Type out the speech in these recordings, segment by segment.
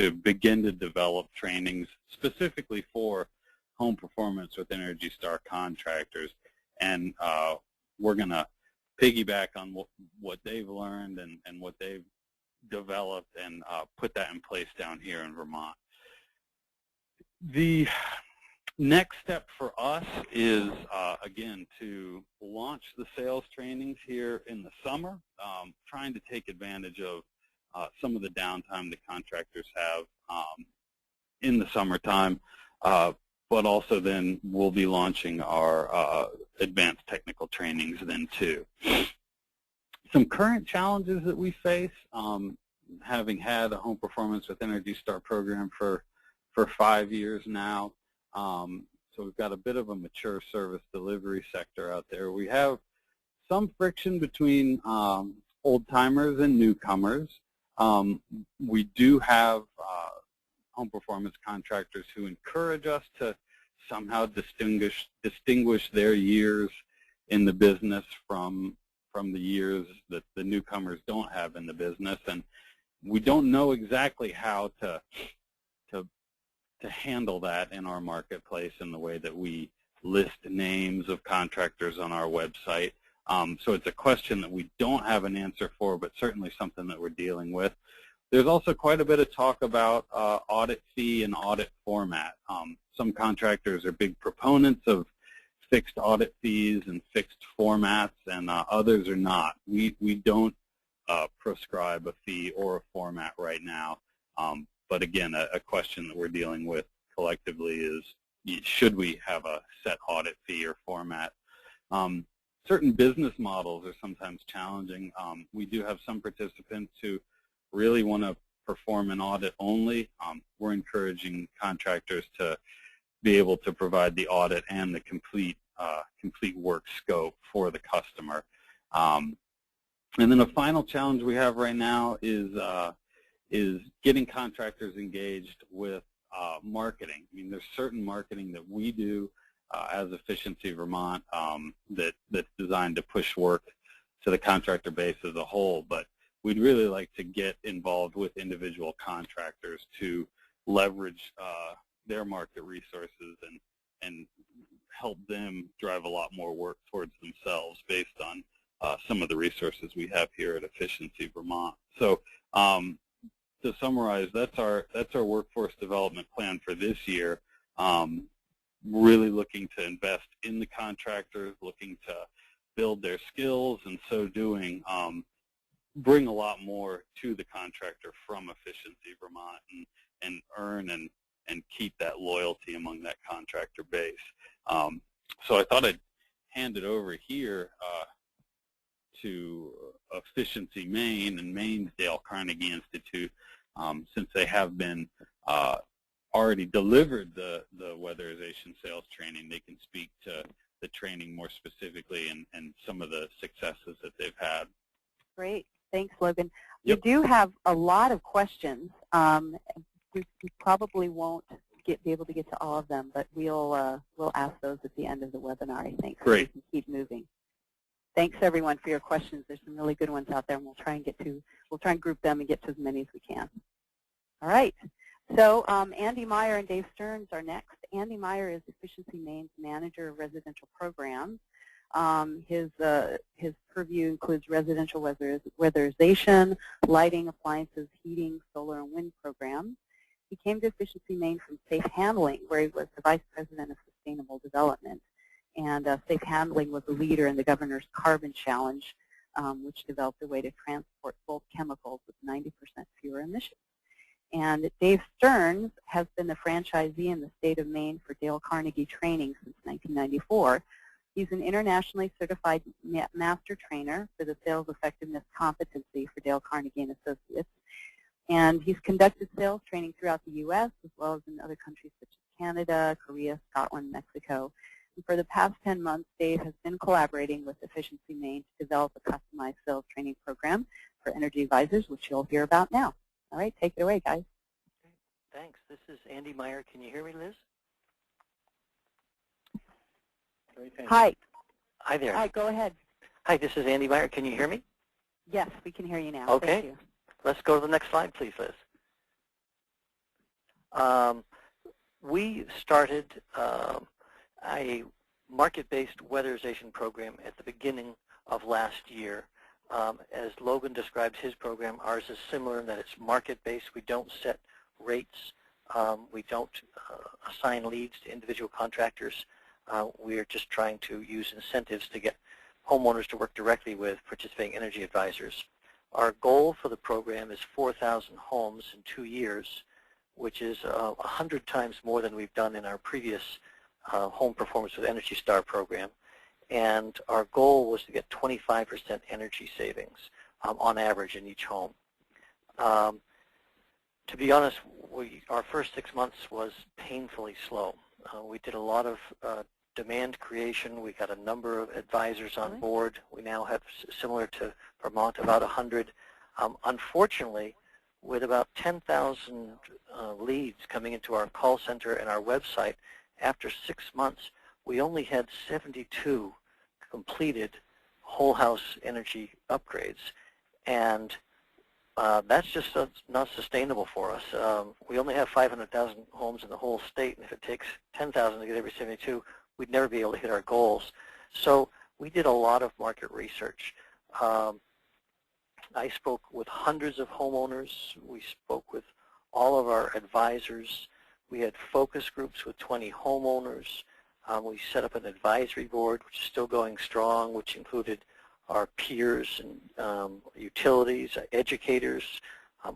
to begin to develop trainings specifically for home performance with Energy Star contractors. And we're going to piggyback on what they've learned and what they've developed and put that in place down here in Vermont. The next step for us is, again, to launch the sales trainings here in the summer, trying to take advantage of some of the downtime that contractors have in the summertime, but also then we'll be launching our advanced technical trainings then too. Some current challenges that we face, having had a home performance with Energy Star program for 5 years now, so we've got a bit of a mature service delivery sector out there. We have some friction between old-timers and newcomers. We do have home performance contractors who encourage us to somehow distinguish their years in the business from the years that the newcomers don't have in the business, and we don't know exactly how to handle that in our marketplace in the way that we list names of contractors on our website. So it's a question that we don't have an answer for, but certainly something that we're dealing with. There's also quite a bit of talk about audit fee and audit format. Some contractors are big proponents of fixed audit fees and fixed formats, and others are not. We don't prescribe a fee or a format right now. But again, a question that we're dealing with collectively is, should we have a set audit fee or format? Certain business models are sometimes challenging. We do have some participants who really want to perform an audit only. We're encouraging contractors to be able to provide the audit and the complete work scope for the customer. And then a final challenge we have right now is getting contractors engaged with marketing. I mean, there's certain marketing that we do as Efficiency Vermont that's designed to push work to the contractor base as a whole, but we'd really like to get involved with individual contractors to leverage their market resources and help them drive a lot more work towards themselves based on some of the resources we have here at Efficiency Vermont. So to summarize, that's our workforce development plan for this year. Really looking to invest in the contractors, looking to build their skills, and so doing bring a lot more to the contractor from Efficiency Vermont and earn and keep that loyalty among that contractor base. So I thought I'd hand it over here to Efficiency Maine and Maine's Dale Carnegie Institute, since they have been already delivered the weatherization sales training. They can speak to the training more specifically and some of the successes that they've had. Great. Thanks, Logan. Yep. We do have a lot of questions. We probably won't be able to get to all of them, but we'll ask those at the end of the webinar, I think. Great. So we can keep moving. Thanks, everyone, for your questions. There's some really good ones out there, and we'll try and group them and get to as many as we can. All right. So Andy Meyer and Dave Stearns are next. Andy Meyer is Efficiency Maine's Manager of Residential Programs. His purview includes residential weatherization, lighting, appliances, heating, solar, and wind programs. He came to Efficiency Maine from Safe Handling, where he was the Vice President of Sustainable Development. And Safe Handling was a leader in the Governor's Carbon Challenge, which developed a way to transport bulk chemicals with 90% fewer emissions. And Dave Stearns has been the franchisee in the state of Maine for Dale Carnegie Training since 1994. He's an internationally certified master trainer for the Sales Effectiveness Competency for Dale Carnegie and Associates. And he's conducted sales training throughout the U.S. as well as in other countries such as Canada, Korea, Scotland, Mexico. And for the past 10 months, Dave has been collaborating with Efficiency Maine to develop a customized sales training program for energy advisors, which you'll hear about now. All right, take it away, guys. Thanks. This is Andy Meyer. Can you hear me, Liz? Hi. Hi there. Hi, go ahead. Hi, this is Andy Meyer. Can you hear me? Yes, we can hear you now. Okay. Thank you. Let's go to the next slide, please, Liz. We started a market-based weatherization program at the beginning of last year. As Logan describes his program, ours is similar in that it's market-based. We don't set rates. We don't assign leads to individual contractors. We're just trying to use incentives to get homeowners to work directly with participating energy advisors. Our goal for the program is 4,000 homes in 2 years, which is 100 times more than we've done in our previous Home Performance with Energy Star program. And our goal was to get 25% energy savings on average in each home. To be honest, our first 6 months was painfully slow. We did a lot of demand creation. We got a number of advisors on board. We now have, similar to Vermont, about 100. Unfortunately, with about 10,000 leads coming into our call center and our website, after 6 months, we only had 72 completed whole house energy upgrades. And that's just not sustainable for us. We only have 500,000 homes in the whole state, and if it takes 10,000 to get every 72, we'd never be able to hit our goals. So we did a lot of market research. I spoke with hundreds of homeowners. We spoke with all of our advisors. We had focus groups with 20 homeowners. We set up an advisory board, which is still going strong, which included our peers and utilities, educators,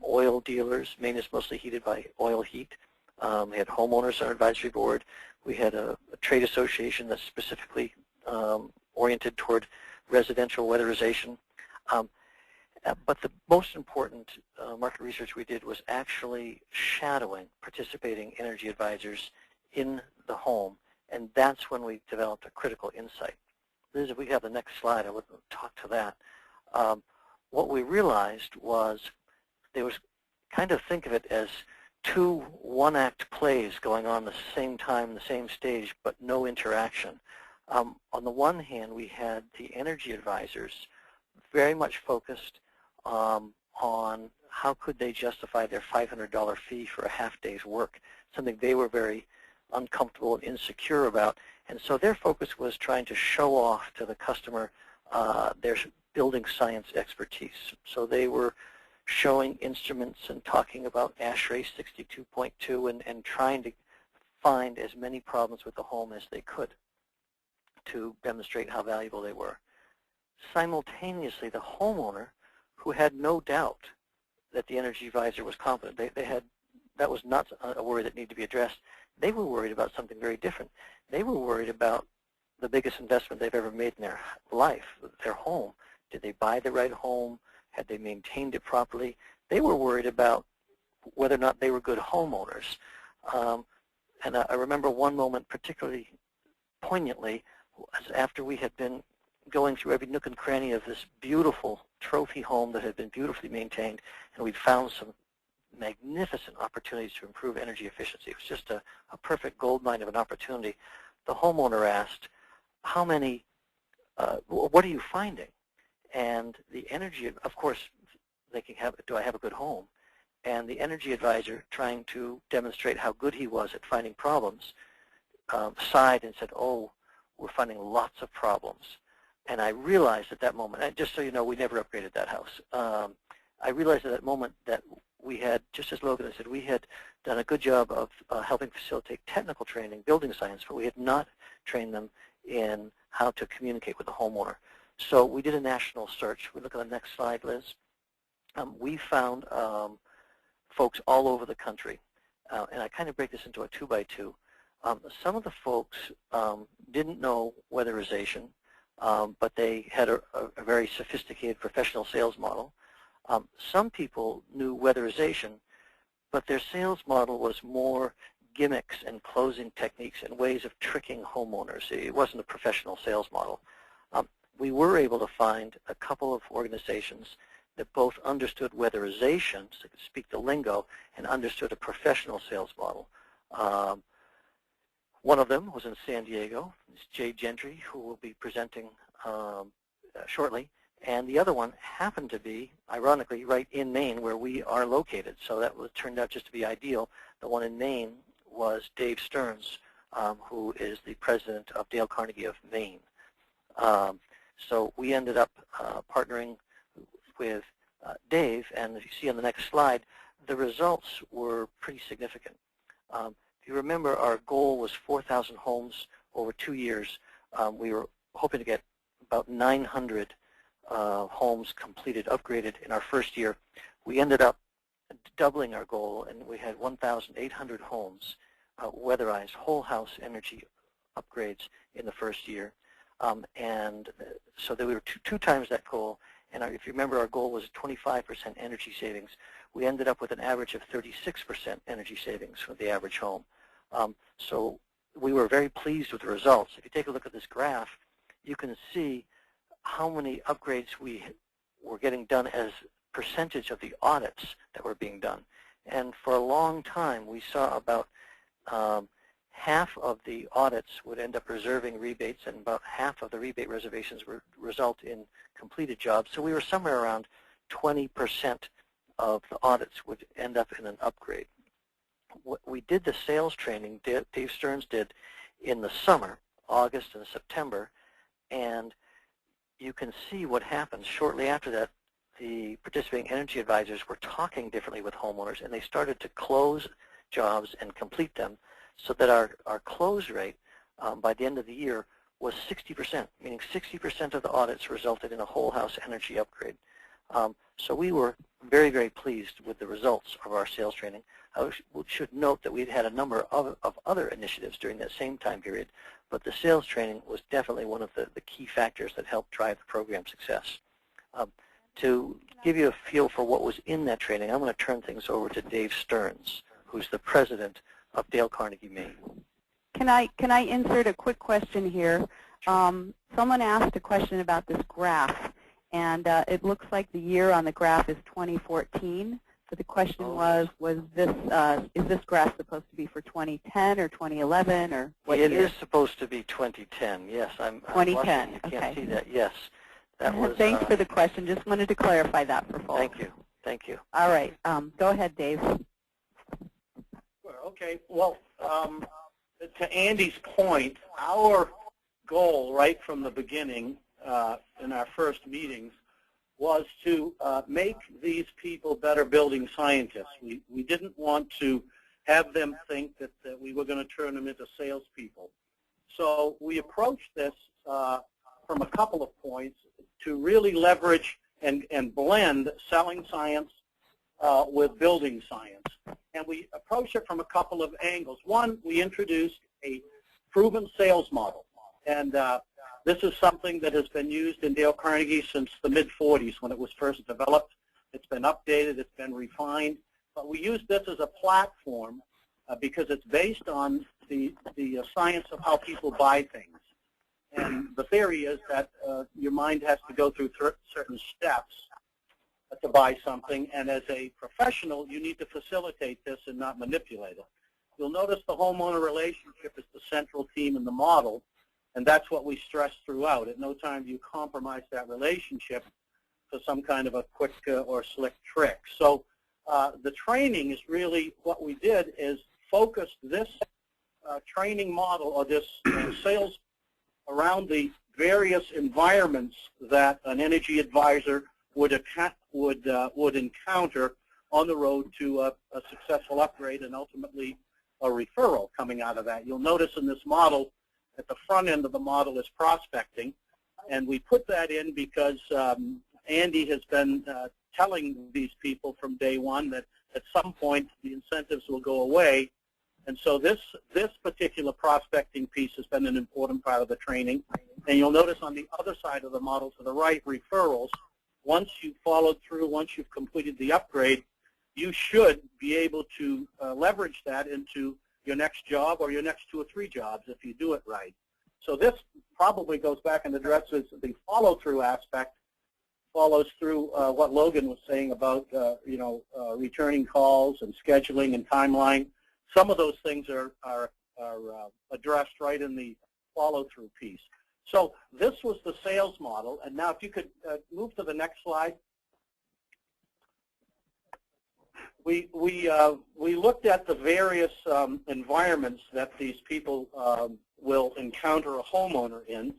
oil dealers. Maine is mostly heated by oil heat. We had homeowners on our advisory board. We had a trade association that's specifically oriented toward residential weatherization. But the most important market research we did was actually shadowing participating energy advisors in the home, and that's when we developed a critical insight. Liz, if we have the next slide, I would talk to that. What we realized was there was, kind of think of it as 2 one-act plays going on at the same time, the same stage, but no interaction. On the one hand, we had the energy advisors very much focused on how could they justify their $500 fee for a half-day's work, something they were very uncomfortable and insecure about. And so their focus was trying to show off to the customer their building science expertise. So they were showing instruments and talking about ASHRAE 62.2 and trying to find as many problems with the home as they could to demonstrate how valuable they were. Simultaneously, the homeowner, who had no doubt that the energy advisor was competent, that was not a worry that needed to be addressed. They were worried about something very different. They were worried about the biggest investment they've ever made in their life, their home. Did they buy the right home? Had they maintained it properly? They were worried about whether or not they were good homeowners. And I remember one moment particularly poignantly was after we had been going through every nook and cranny of this beautiful trophy home that had been beautifully maintained, and we'd found some magnificent opportunities to improve energy efficiency. It was just a perfect goldmine of an opportunity. The homeowner asked, how many, what are you finding? And the energy, of course, they can have, do I have a good home? And the energy advisor, trying to demonstrate how good he was at finding problems, sighed and said, oh, we're finding lots of problems. And I realized at that moment, and just so you know, we never upgraded that house. I realized at that moment that we had, just as Logan said, we had done a good job of helping facilitate technical training, building science, but we had not trained them in how to communicate with the homeowner. So we did a national search. We look at the next slide, Liz. We found folks all over the country, and I kind of break this into a 2x2. Some of the folks didn't know weatherization, but they had a very sophisticated professional sales model. Some people knew weatherization, but their sales model was more gimmicks and closing techniques and ways of tricking homeowners. It wasn't a professional sales model. We were able to find a couple of organizations that both understood weatherization, so they could speak the lingo, and understood a professional sales model. One of them was in San Diego. It's Gentry, who will be presenting shortly, And the other one happened to be, ironically, right in Maine where we are located. So that turned out just to be ideal. The one in Maine was Dave Stearns, who is the president of Dale Carnegie of Maine. So we ended up partnering with Dave, and if you see on the next slide, the results were pretty significant. If you remember, our goal was 4,000 homes over 2 years. We were hoping to get about 900 homes completed, upgraded in our first year. We ended up doubling our goal, and we had 1,800 homes weatherized, whole house energy upgrades in the first year. And so that we were two times that goal. And if you remember, our goal was 25% energy savings. We ended up with an average of 36% energy savings for the average home. So we were very pleased with the results. If you take a look at this graph, you can see how many upgrades we were getting done as percentage of the audits that were being done. And for a long time, we saw about half of the audits would end up reserving rebates, and about half of the rebate reservations would result in completed jobs. So we were somewhere around 20% of the audits would end up in an upgrade. We did the sales training, Dave Stearns did, in the summer, August and September, and you can see what happens. Shortly after that, the participating energy advisors were talking differently with homeowners, and they started to close jobs and complete them, so that our close rate by the end of the year was 60%, meaning 60% of the audits resulted in a whole house energy upgrade. So we were very, very pleased with the results of our sales training. I should note that we'd had a number of other initiatives during that same time period, but the sales training was definitely one of the key factors that helped drive the program success. To give you a feel for what was in that training, I'm going to turn things over to Dave Stearns, who's the president of Dale Carnegie, Maine. Can I insert a quick question here? Someone asked a question about this graph, and it looks like the year on the graph is 2014. So the question was this is this graph supposed to be for 2010 or 2011 or what year? It is supposed to be 2010. Yes, I'm 2010. You can't see that. Yes, that was. Thanks for the question. Just wanted to clarify that for folks. Thank you. Thank you. All right. Go ahead, Dave. Okay. Well, to Andy's point, our goal right from the beginning in our first meetings was to make these people better building scientists. We didn't want to have them think that we were going to turn them into salespeople. So we approached this from a couple of points to really leverage and blend selling science with building science. And we approached it from a couple of angles. One, we introduced a proven sales model. And this is something that has been used in Dale Carnegie since the mid-40s when it was first developed. It's been updated. It's been refined. But we use this as a platform because it's based on the science of how people buy things. And the theory is that your mind has to go through certain steps to buy something, and as a professional, you need to facilitate this and not manipulate it. You'll notice the homeowner relationship is the central theme in the model, and that's what we stress throughout. At no time do you compromise that relationship for some kind of a quick or slick trick. So the training is really what we did is focus this training model or this sales around the various environments that an energy advisor would encounter on the road to a successful upgrade and ultimately a referral coming out of that. You'll notice in this model, at the front end of the model is prospecting, and we put that in because Andy has been telling these people from day one that at some point the incentives will go away, and so this particular prospecting piece has been an important part of the training. And you'll notice on the other side of the model to the right, referrals. Once you've followed through, once you've completed the upgrade, you should be able to leverage that into your next job or your next 2 or 3 jobs if you do it right. So this probably goes back and addresses the follow-through aspect, follows through what Logan was saying about returning calls and scheduling and timeline. Some of those things are addressed right in the follow-through piece. So this was the sales model, and now if you could move to the next slide. We looked at the various environments that these people will encounter a homeowner in,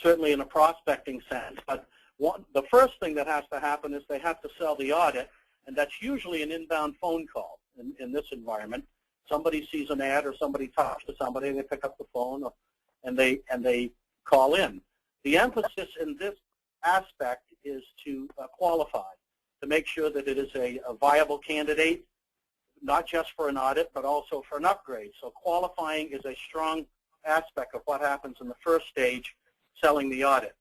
certainly in a prospecting sense. But the first thing that has to happen is they have to sell the audit, and that's usually an inbound phone call in this environment. Somebody sees an ad or somebody talks to somebody, and they pick up the phone, and they call in. The emphasis in this aspect is to qualify, to make sure that it is a viable candidate, not just for an audit, but also for an upgrade. So qualifying is a strong aspect of what happens in the first stage, selling the audit.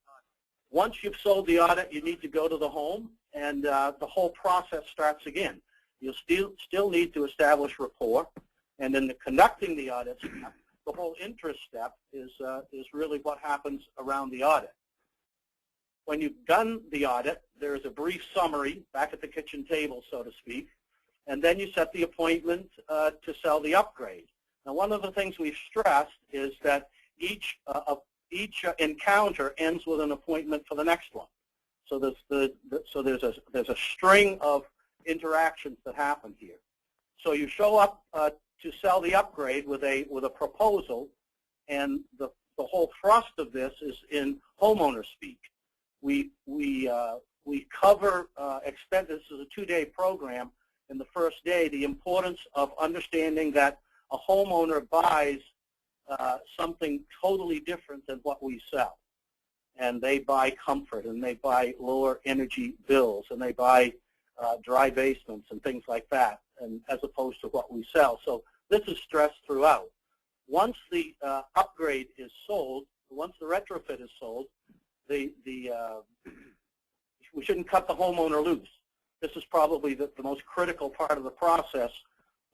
Once you've sold the audit, you need to go to the home, and the whole process starts again. You'll still need to establish rapport, and in the conducting the audit step, the whole interest step is really what happens around the audit. When you've done the audit, there is a brief summary back at the kitchen table, so to speak, and then you set the appointment to sell the upgrade. Now, one of the things we've stressed is that each encounter ends with an appointment for the next one. So there's a string of interactions that happen here. So you show up to sell the upgrade with a proposal, and the whole thrust of this is in homeowner speak. We cover expense. This is a 2-day program. In the first day, the importance of understanding that a homeowner buys something totally different than what we sell, and they buy comfort, and they buy lower energy bills, and they buy dry basements and things like that, and as opposed to what we sell. So this is stressed throughout. Once the upgrade is sold, once the retrofit is sold, we shouldn't cut the homeowner loose. This is probably the most critical part of the process,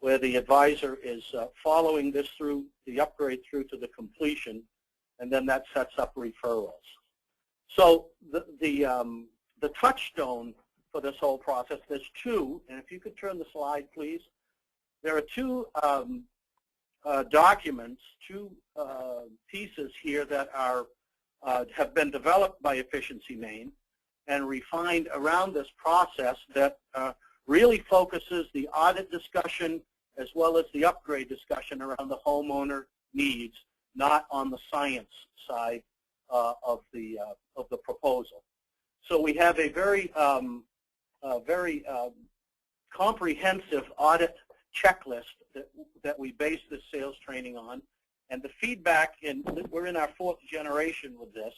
where the advisor is following this through, the upgrade through to the completion, and then that sets up referrals. So the touchstone for this whole process, there's two, and if you could turn the slide, please. There are two documents, two pieces here that are have been developed by Efficiency Maine and refined around this process that really focuses the audit discussion as well as the upgrade discussion around the homeowner needs, not on the science side of the proposal. So we have a very comprehensive audit checklist that we base this sales training on, and the feedback, we're in our 4th generation with this.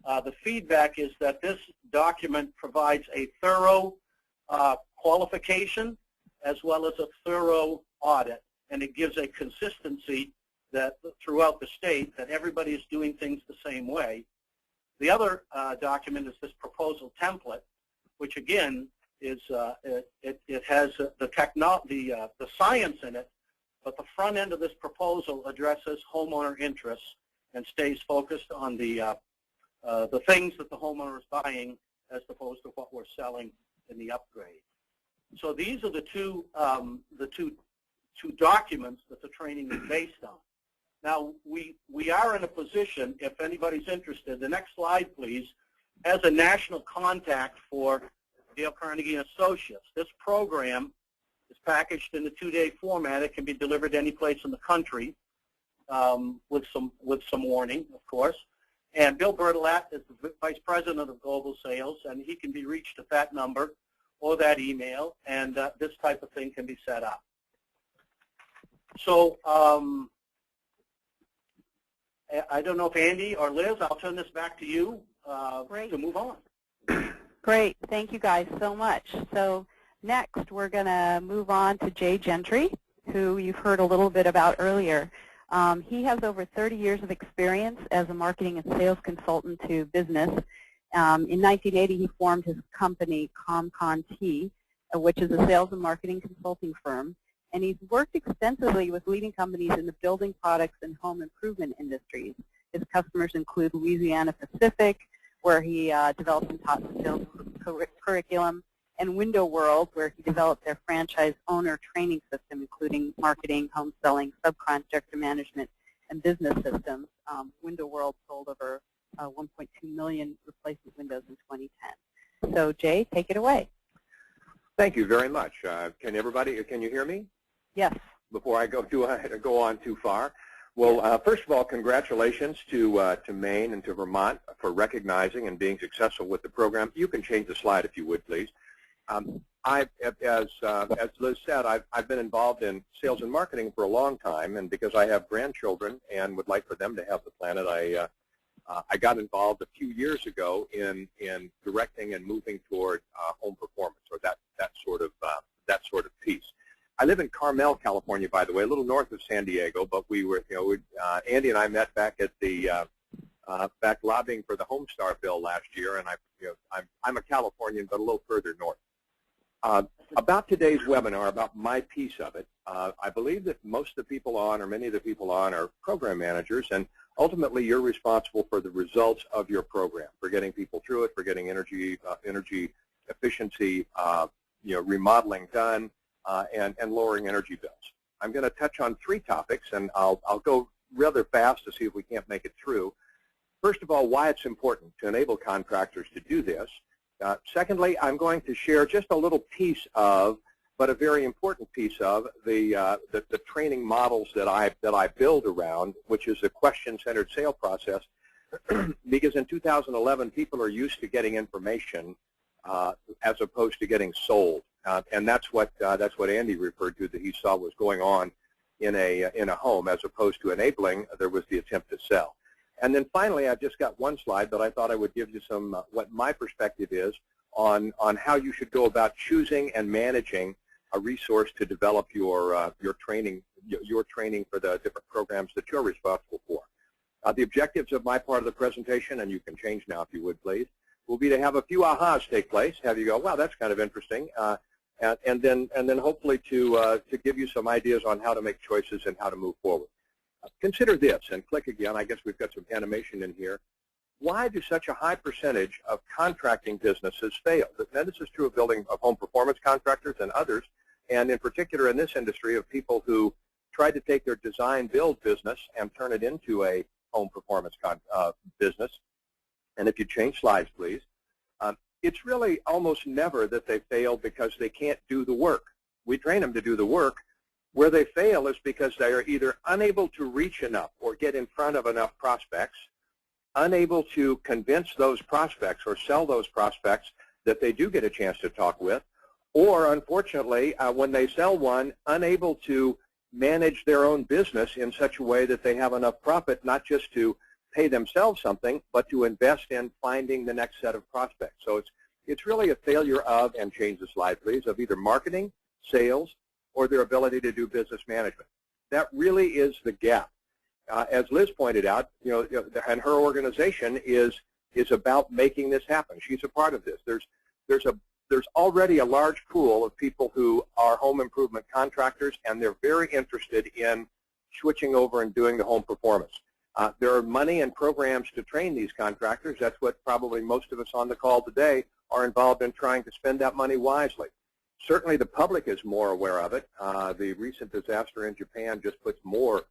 The feedback is that this document provides a thorough qualification as well as a thorough audit, and it gives a consistency that throughout the state that everybody is doing things the same way. The other document is this proposal template, which again is it has the science in it, but the front end of this proposal addresses homeowner interests and stays focused on the things that the homeowner is buying as opposed to what we're selling in the upgrade. So these are the two documents that the training is based on. Now we are in a position, if anybody's interested, the next slide please, as a national contact for Dale Carnegie and Associates. This program is packaged in a 2-day format. It can be delivered any place in the country with some warning, of course. And Bill Bertolat is the Vice President of Global Sales, and he can be reached at that number or that email, and this type of thing can be set up. So I don't know if Andy or Liz, I'll turn this back to you to move on. Great. Thank you guys so much. So next we're going to move on to Jay Gentry, who you've heard a little bit about earlier. He has over 30 years of experience as a marketing and sales consultant to business. In 1980, he formed his company, ComCon-T, which is a sales and marketing consulting firm. And he's worked extensively with leading companies in the building products and home improvement industries. His customers include Louisiana Pacific, where he developed and taught the sales curriculum, and Window World, where he developed their franchise owner training system, including marketing, home selling, subcontractor management, and business systems. Window World sold over 1.2 million replacement windows in 2010. So Jay, take it away. Thank you very much. Can you hear me? Yes. Before I go on too far, well, first of all, congratulations to Maine and to Vermont for recognizing and being successful with the program. You can change the slide if you would, please. As Liz said, I've been involved in sales and marketing for a long time, and because I have grandchildren and would like for them to have the planet, I got involved a few years ago in directing and moving toward home performance, or that sort of piece. I live in Carmel, California, by the way, a little north of San Diego, but we were, Andy and I met back at the back lobbying for the Homestar bill last year, and I'm a Californian, but a little further north. About today's webinar, about my piece of it, I believe that most of the people on, or many of the people on, are program managers, and ultimately you're responsible for the results of your program, for getting people through it, for getting energy efficiency, remodeling done, and lowering energy bills. I'm going to touch on 3 topics, and I'll go rather fast to see if we can't make it through. First of all, why it's important to enable contractors to do this. Secondly, I'm going to share just a little piece of, but a very important piece of, the training models that I build around, which is a question-centered sale process, because in 2011 people are used to getting information as opposed to getting sold, and that's what Andy referred to, that he saw was going on in a home, as opposed to enabling. There was the attempt to sell. And then finally, I've just got one slide, but I thought I would give you some what my perspective is on how you should go about choosing and managing a resource to develop your training for the different programs that you're responsible for. The objectives of my part of the presentation, and you can change now if you would please, will be to have a few ahas take place, have you go, wow, that's kind of interesting, and then hopefully to give you some ideas on how to make choices and how to move forward. Consider this, and click again. I guess we've got some animation in here. Why do such a high percentage of contracting businesses fail? Now, this is true of home performance contractors and others, and in particular in this industry of people who try to take their design-build business and turn it into a home performance business. And if you change slides, please. It's really almost never that they fail because they can't do the work. We train them to do the work. Where they fail is because they are either unable to reach enough or get in front of enough prospects, unable to convince those prospects or sell those prospects that they do get a chance to talk with, or unfortunately, when they sell one, unable to manage their own business in such a way that they have enough profit not just to pay themselves something, but to invest in finding the next set of prospects. So it's really a failure of, and change the slide please, of either marketing, sales, or their ability to do business management. That really is the gap. As Liz pointed out, and her organization is about making this happen. She's a part of this. There's already a large pool of people who are home improvement contractors, and they're very interested in switching over and doing the home performance. There are money and programs to train these contractors. That's what probably most of us on the call today are involved in, trying to spend that money wisely. Certainly the public is more aware of it. The recent disaster in Japan just puts more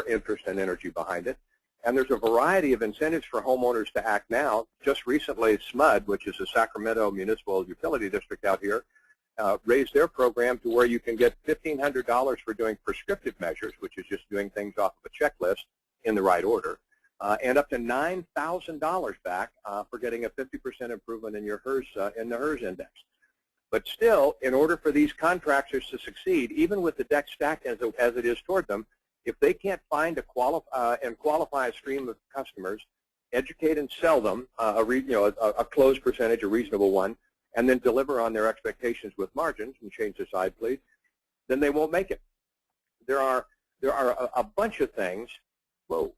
interest and energy behind it. And there's a variety of incentives for homeowners to act now. Just recently, SMUD, which is a Sacramento Municipal Utility District out here, raised their program to where you can get $1,500 for doing prescriptive measures, which is just doing things off of a checklist in the right order, and up to $9,000 back for getting a 50% improvement in your in the HERS index. But still, in order for these contractors to succeed, even with the deck stacked as it is toward them, if they can't find and qualify a stream of customers, educate and sell them a closed percentage, a reasonable one, and then deliver on their expectations with margins, and change the slide, please, then they won't make it. There are a bunch of things. Whoa.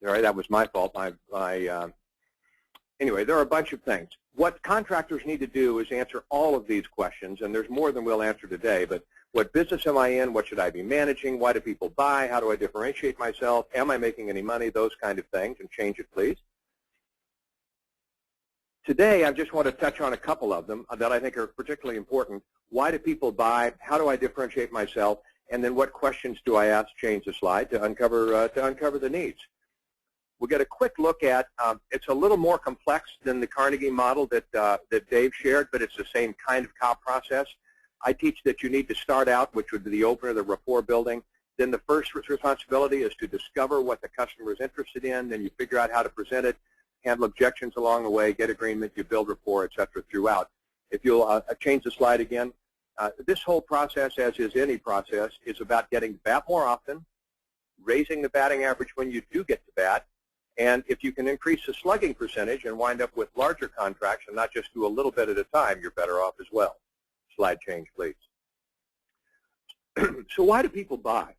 All right, that was my fault. Anyway, there are a bunch of things. What contractors need to do is answer all of these questions, and there's more than we'll answer today, but what business am I in? What should I be managing? Why do people buy? How do I differentiate myself? Am I making any money? Those kind of things, and change it, please. Today, I just want to touch on a couple of them that I think are particularly important. Why do people buy? How do I differentiate myself? And then what questions do I ask? Change the slide to uncover the needs. We'll get a quick look at, it's a little more complex than the Carnegie model that Dave shared, but it's the same kind of process. I teach that you need to start out, which would be the opener, the rapport building. Then the first responsibility is to discover what the customer is interested in. Then you figure out how to present it, handle objections along the way, get agreement, you build rapport, et cetera, throughout. If you'll change the slide again, this whole process, as is any process, is about getting to bat more often, raising the batting average when you do get to bat, and if you can increase the slugging percentage and wind up with larger contracts and not just do a little bit at a time, you're better off as well. Slide change, please. So why do people buy?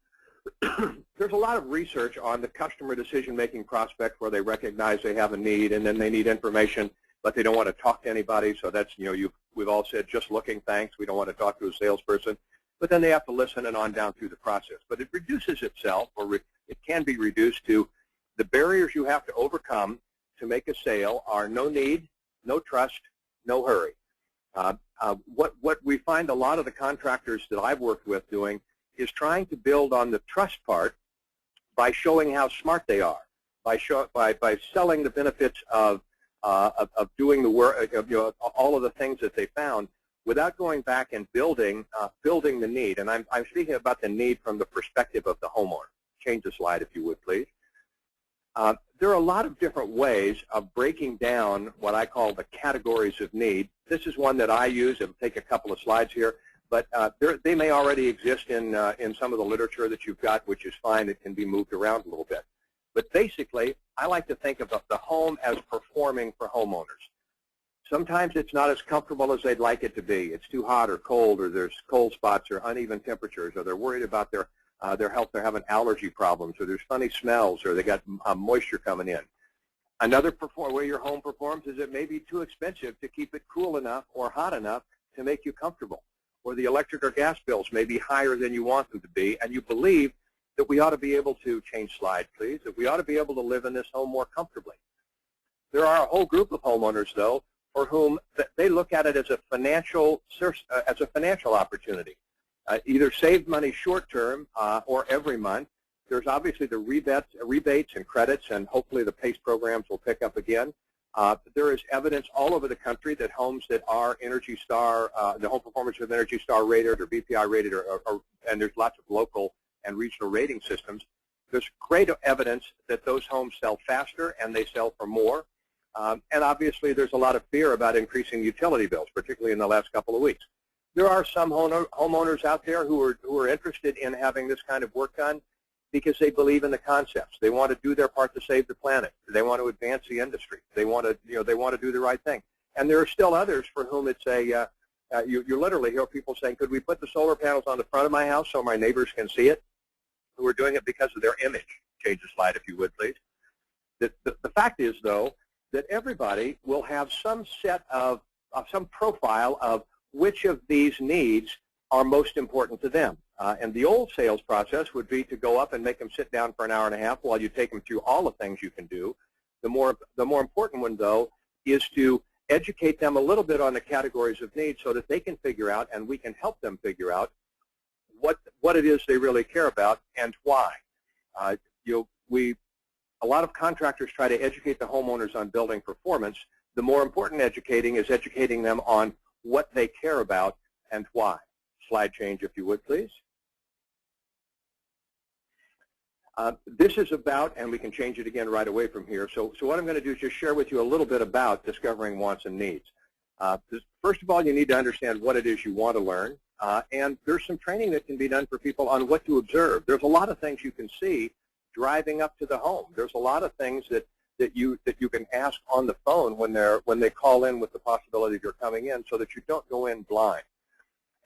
There's a lot of research on the customer decision-making prospect where they recognize they have a need and then they need information, but they don't want to talk to anybody. So that's, we've all said, just looking, thanks. We don't want to talk to a salesperson. But then they have to listen and on down through the process. But it reduces itself, or it can be reduced to the barriers you have to overcome to make a sale are no need, no trust, no hurry. What we find a lot of the contractors that I've worked with doing is trying to build on the trust part by showing how smart they are, by selling the benefits of doing the work, all of the things that they found, without going back and building the need. And I'm speaking about the need from the perspective of the homeowner. Change the slide, if you would, please. There are a lot of different ways of breaking down what I call the categories of need. This is one that I use. It'll take a couple of slides here. But they may already exist in some of the literature that you've got, which is fine. It can be moved around a little bit. But basically, I like to think of the home as performing for homeowners. Sometimes it's not as comfortable as they'd like it to be. It's too hot or cold, or there's cold spots or uneven temperatures, or they're worried about their health. They're having allergy problems, or there's funny smells, or they got moisture coming in. Another way your home performs is it may be too expensive to keep it cool enough or hot enough to make you comfortable. Or the electric or gas bills may be higher than you want them to be, and you believe that we ought to be able to, change slide please, that we ought to be able to live in this home more comfortably. There are a whole group of homeowners, though, for whom they look at it as a financial opportunity. Either save money short term or every month. There's obviously the rebates and credits, and hopefully the PACE programs will pick up again. There is evidence all over the country that homes that are Energy Star, the home performance of Energy Star rated or BPI rated, and there's lots of local and regional rating systems, there's great evidence that those homes sell faster and they sell for more. And obviously there's a lot of fear about increasing utility bills, particularly in the last couple of weeks. There are some homeowners out there who are interested in having this kind of work done because they believe in the concepts. They want to do their part to save the planet. They want to advance the industry. They want to, they want to do the right thing. And there are still others for whom it's you literally hear people saying, could we put the solar panels on the front of my house so my neighbors can see it? Who are doing it because of their image. Change the slide, if you would, please. The fact is, though, that everybody will have some set of, some profile of which of these needs are most important to them. And the old sales process would be to go up and make them sit down for an hour and a half while you take them through all the things you can do. The more important one, though, is to educate them a little bit on the categories of needs so that they can figure out, and we can help them figure out, what it is they really care about and why. A lot of contractors try to educate the homeowners on building performance. The more important educating is educating them on what they care about and why. Slide change, if you would, please. This is about, and we can change it again right away from here. So what I'm going to do is just share with you a little bit about discovering wants and needs. First of all, you need to understand what it is you want to learn. And there's some training that can be done for people on what to observe. There's a lot of things you can see driving up to the home. There's a lot of things that you can ask on the phone when they call in with the possibility of you're coming in, so that you don't go in blind.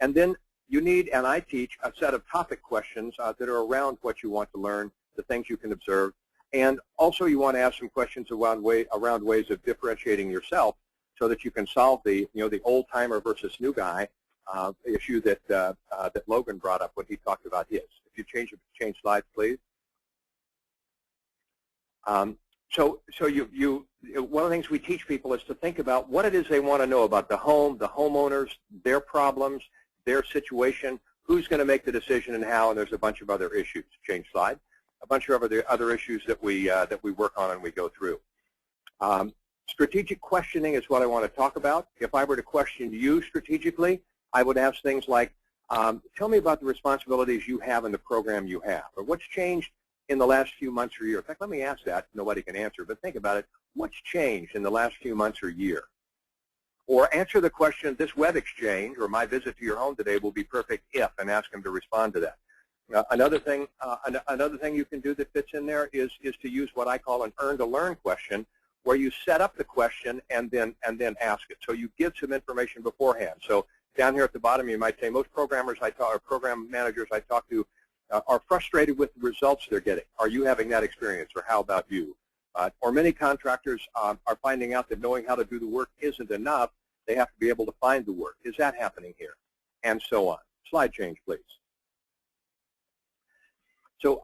And then you need, and I teach, a set of topic questions that are around what you want to learn, the things you can observe, and also you want to ask some questions around ways of differentiating yourself, so that you can solve the old-timer versus new guy issue that Logan brought up when he talked about his. If you change slides, please. So one of the things we teach people is to think about what it is they want to know about the home, the homeowners, their problems, their situation, who's going to make the decision and how, and there's a bunch of other issues. Change slide. a bunch of other issues that we work on and we go through. Strategic questioning is what I want to talk about. If I were to question you strategically, I would ask things like, tell me about the responsibilities you have in the program you have, or what's changed in the last few months or year. In fact, let me ask that. Nobody can answer, but think about it. What's changed in the last few months or year? Or answer the question, this web exchange or my visit to your home today will be perfect if, and ask them to respond to that. Another thing you can do that fits in there is to use what I call an earn to learn question, where you set up the question and then ask it. So you give some information beforehand. So down here at the bottom, you might say most programmers I talk, or program managers I talk to, are frustrated with the results they're getting. Are you having that experience, or how about you? Or many contractors are finding out that knowing how to do the work isn't enough. They have to be able to find the work. Is that happening here? And so on. Slide change, please. So,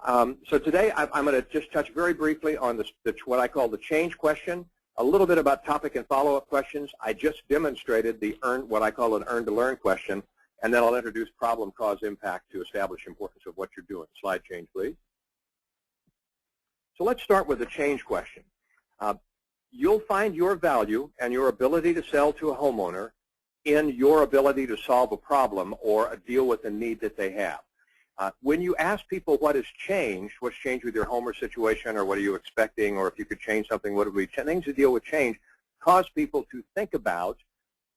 today I'm going to just touch very briefly on what I call the change question, a little bit about topic and follow-up questions. I just demonstrated what I call an earn-to-learn question, and then I'll introduce problem, cause, impact to establish importance of what you're doing. Slide change, please. So let's start with the change question. You'll find your value and your ability to sell to a homeowner in your ability to solve a problem or deal with a need that they have. When you ask people what has changed, what's changed with your home or situation, or what are you expecting, or if you could change something, what would be things to deal with change, cause people to think about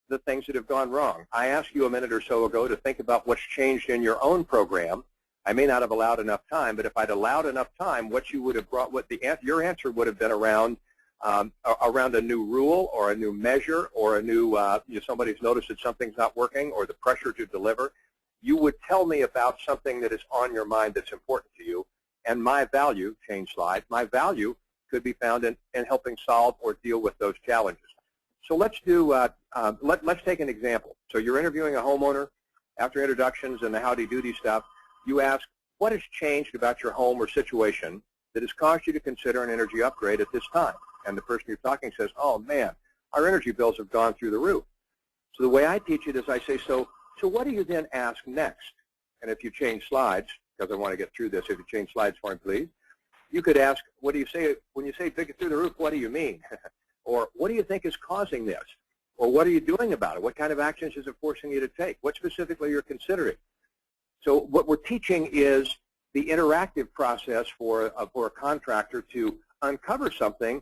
the things that have gone wrong. I asked you a minute or so ago to think about what's changed in your own program. I may not have allowed enough time, but if I'd allowed enough time, what you would have brought, your answer would have been around a new rule or a new measure or a new, somebody's noticed that something's not working, or the pressure to deliver. You would tell me about something that is on your mind that's important to you, and my value, change slide, my value could be found in helping solve or deal with those challenges. So let's do, let's take an example. So you're interviewing a homeowner. After introductions and the howdy-doody stuff, you ask, what has changed about your home or situation that has caused you to consider an energy upgrade at this time? And the person you're talking says, oh man, our energy bills have gone through the roof. So the way I teach it is I say, so what do you then ask next? And if you change slides, because I want to get through this, if you change slides for me, please, you could ask, what do you say, when you say big through the roof, what do you mean? Or what do you think is causing this? Or what are you doing about it? What kind of actions is it forcing you to take? What specifically you're considering? So what we're teaching is the interactive process for a contractor to uncover something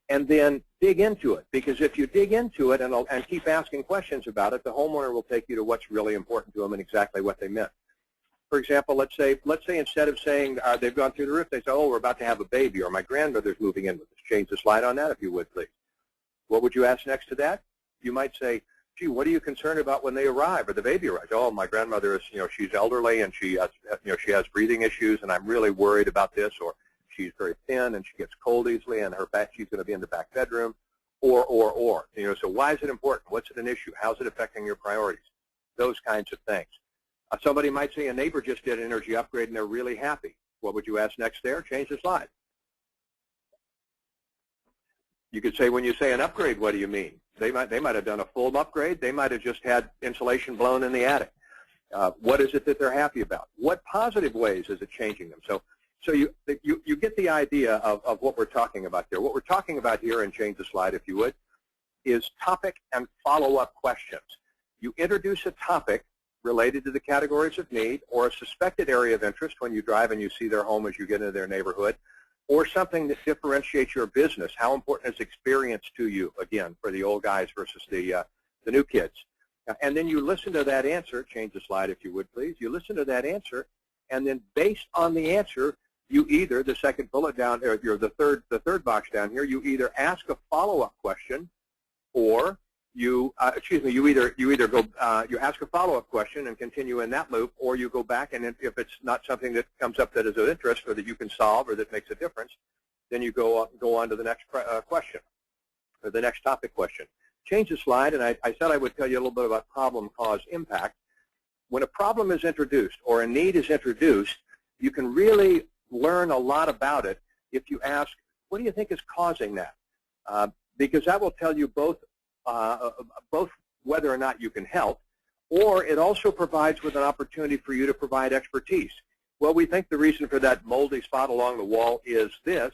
and then dig into it. Because if you dig into it and keep asking questions about it, the homeowner will take you to what's really important to them and exactly what they meant. For example, let's say instead of saying they've gone through the roof, they say, oh, we're about to have a baby, or my grandmother's moving in with us. Change the slide on that, if you would, please. What would you ask next to that? You might say, gee, what are you concerned about when they arrive or the baby arrives? Oh, my grandmother is, she's elderly and she has breathing issues, and I'm really worried about this. Or she's very thin and she gets cold easily, and she's going to be in the back bedroom. Or. So why is it important? What's it an issue? How's it affecting your priorities? Those kinds of things. Somebody might say a neighbor just did an energy upgrade and they're really happy. What would you ask next there? Change the slide. You could say, when you say an upgrade, what do you mean? They might have done a full upgrade. They might have just had insulation blown in the attic. What is it that they're happy about? What positive ways is it changing them? So you get the idea of what we're talking about there. What we're talking about here, and change the slide if you would, is topic and follow-up questions. You introduce a topic related to the categories of need or a suspected area of interest when you drive and you see their home as you get into their neighborhood, or something that differentiates your business. How important is experience to you, again, for the old guys versus the new kids? And then you listen to that answer. Change the slide if you would, please. You listen to that answer, and then based on the answer, you either, the second bullet down, or the third box down here, you either ask a follow-up question, or you either go you ask a follow-up question and continue in that loop, or you go back, and if it's not something that comes up that is of interest or that you can solve or that makes a difference, then you go on to the next question, or the next topic question. Change the slide, and I said I would tell you a little bit about problem, cause, impact. When a problem is introduced or a need is introduced, you can really learn a lot about it if you ask, what do you think is causing that? Because that will tell you both whether or not you can help, or it also provides with an opportunity for you to provide expertise. well, we think the reason for that moldy spot along the wall is this.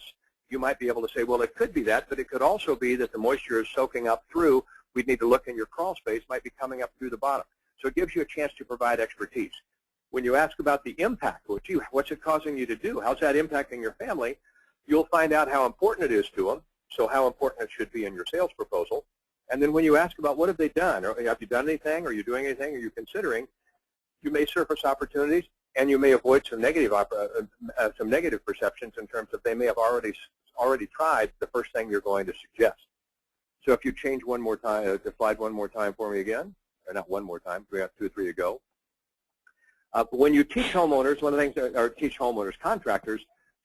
You might be able to say, well, it could be that, but it could also be that the moisture is soaking up through. We'd need to look in your crawl space, might be coming up through the bottom. So it gives you a chance to provide expertise. When you ask about the impact, what's it causing you to do? How's that impacting your family? You'll find out how important it is to them, so how important it should be in your sales proposal. And then when you ask about what have they done, or have you done anything, are you doing anything, are you considering, you may surface opportunities, and you may avoid some negative perceptions in terms of they may have already tried the first thing you're going to suggest. So if you change one more time, the slide one more time for me again, or not one more time, we have 2 or 3 to go. When you teach homeowners, one of the things, or teach homeowners, contractors,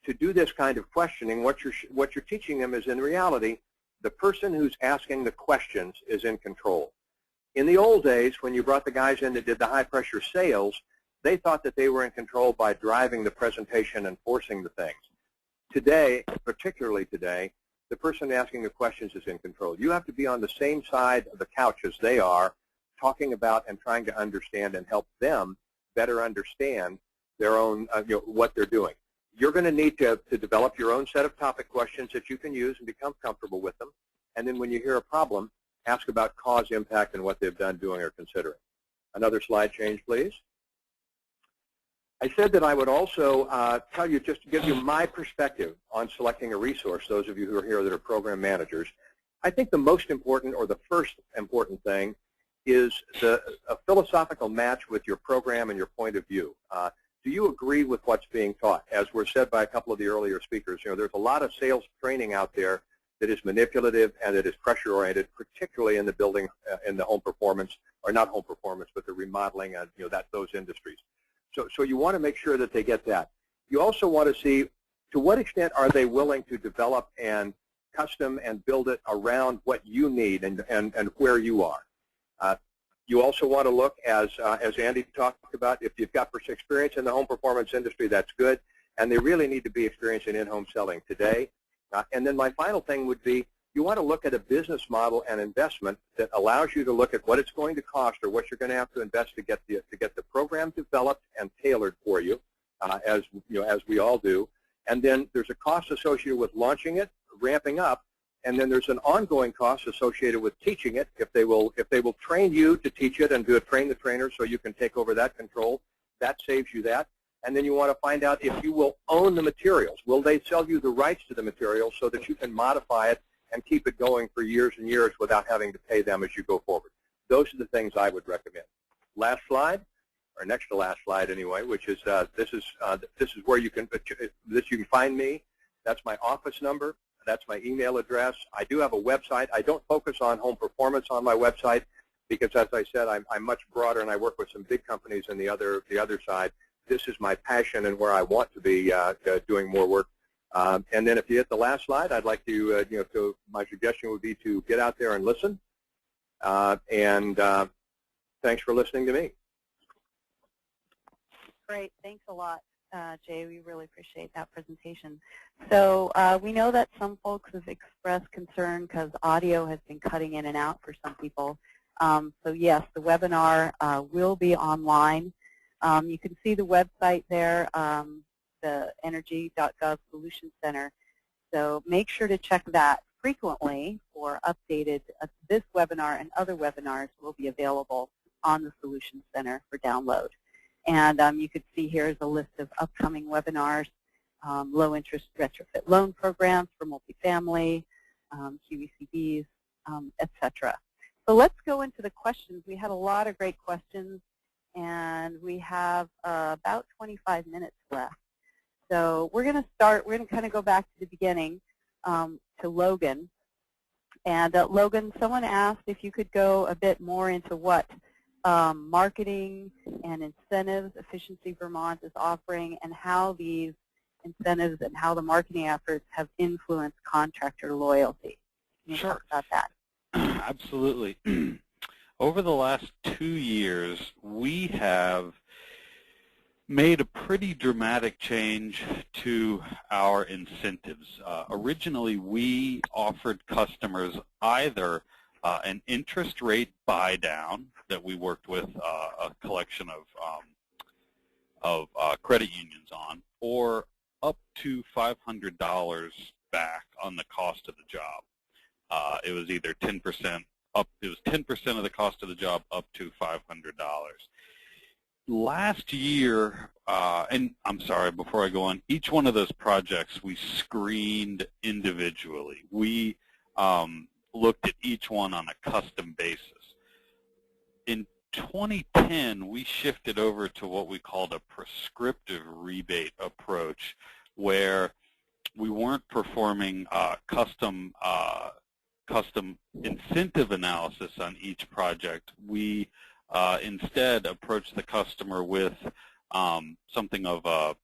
to do this kind of questioning, what you're teaching them is in reality, the person who's asking the questions is in control. In the old days, when you brought the guys in that did the high-pressure sales, they thought that they were in control by driving the presentation and forcing the things. Today, particularly today, the person asking the questions is in control. You have to be on the same side of the couch as they are, talking about and trying to understand and help them better understand their own, what they're doing. You're going to need to develop your own set of topic questions that you can use and become comfortable with them. And then when you hear a problem, ask about cause, impact, and what they've done, doing, or considering. Another slide change, please. I said that I would also tell you, just to give you my perspective on selecting a resource, those of you who are here that are program managers. I think the most important, or the first important thing, is a philosophical match with your program and your point of view. Do you agree with what's being taught? As were said by a couple of the earlier speakers, there's a lot of sales training out there that is manipulative and that is pressure-oriented, particularly in the building, in the home performance, or not home performance, but the remodeling and those industries. So you want to make sure that they get that. You also want to see to what extent are they willing to develop and custom and build it around what you need and where you are. You also want to look, as Andy talked about, if you've got experience in the home performance industry, that's good, and they really need to be experienced in in-home selling today. And then my final thing would be, you want to look at a business model and investment that allows you to look at what it's going to cost or what you're going to have to invest to get the program developed and tailored for you, as we all do. And then there's a cost associated with launching it, ramping up, and then there's an ongoing cost associated with teaching it. If they will train you to teach it and train the trainer so you can take over that control, that saves you that. And then you want to find out if you will own the materials. Will they sell you the rights to the materials so that you can modify it and keep it going for years and years without having to pay them as you go forward? Those are the things I would recommend. Last slide, or next to last slide anyway, which is this is where you can find me. That's my office number. That's my email address. I do have a website. I don't focus on home performance on my website because, as I said, I'm much broader, and I work with some big companies on the other side. This is my passion and where I want to be doing more work. And then if you hit the last slide, I'd like to, my suggestion would be to get out there and listen. And thanks for listening to me. Great. Thanks a lot, Jay. We really appreciate that presentation. So we know that some folks have expressed concern because audio has been cutting in and out for some people. So yes, the webinar will be online. You can see the website there, the energy.gov Solution Center. So make sure to check that frequently for updated. This webinar and other webinars will be available on the Solution Center for download. And you can see here is a list of upcoming webinars, low-interest retrofit loan programs for multifamily, QECBs, etc. So let's go into the questions. We had a lot of great questions, and we have about 25 minutes left. So we're going to start. We're going to kind of go back to the beginning to Logan. And Logan, someone asked if you could go a bit more into what marketing and incentives Efficiency Vermont is offering, and how these incentives and how the marketing efforts have influenced contractor loyalty. Can you talk about that? Absolutely. Over the last 2 years, we have made a pretty dramatic change to our incentives. Originally, we offered customers either an interest rate buy down that we worked with a collection credit unions on, or up to $500 back on the cost of the job. It was either 10% up, it was 10% of the cost of the job up to $500. Last year, and I'm sorry, before I go on, each one of those projects we screened individually. We looked at each one on a custom basis. In 2010, we shifted over to what we called a prescriptive rebate approach, where we weren't performing custom incentive analysis on each project. We instead approached the customer with something of a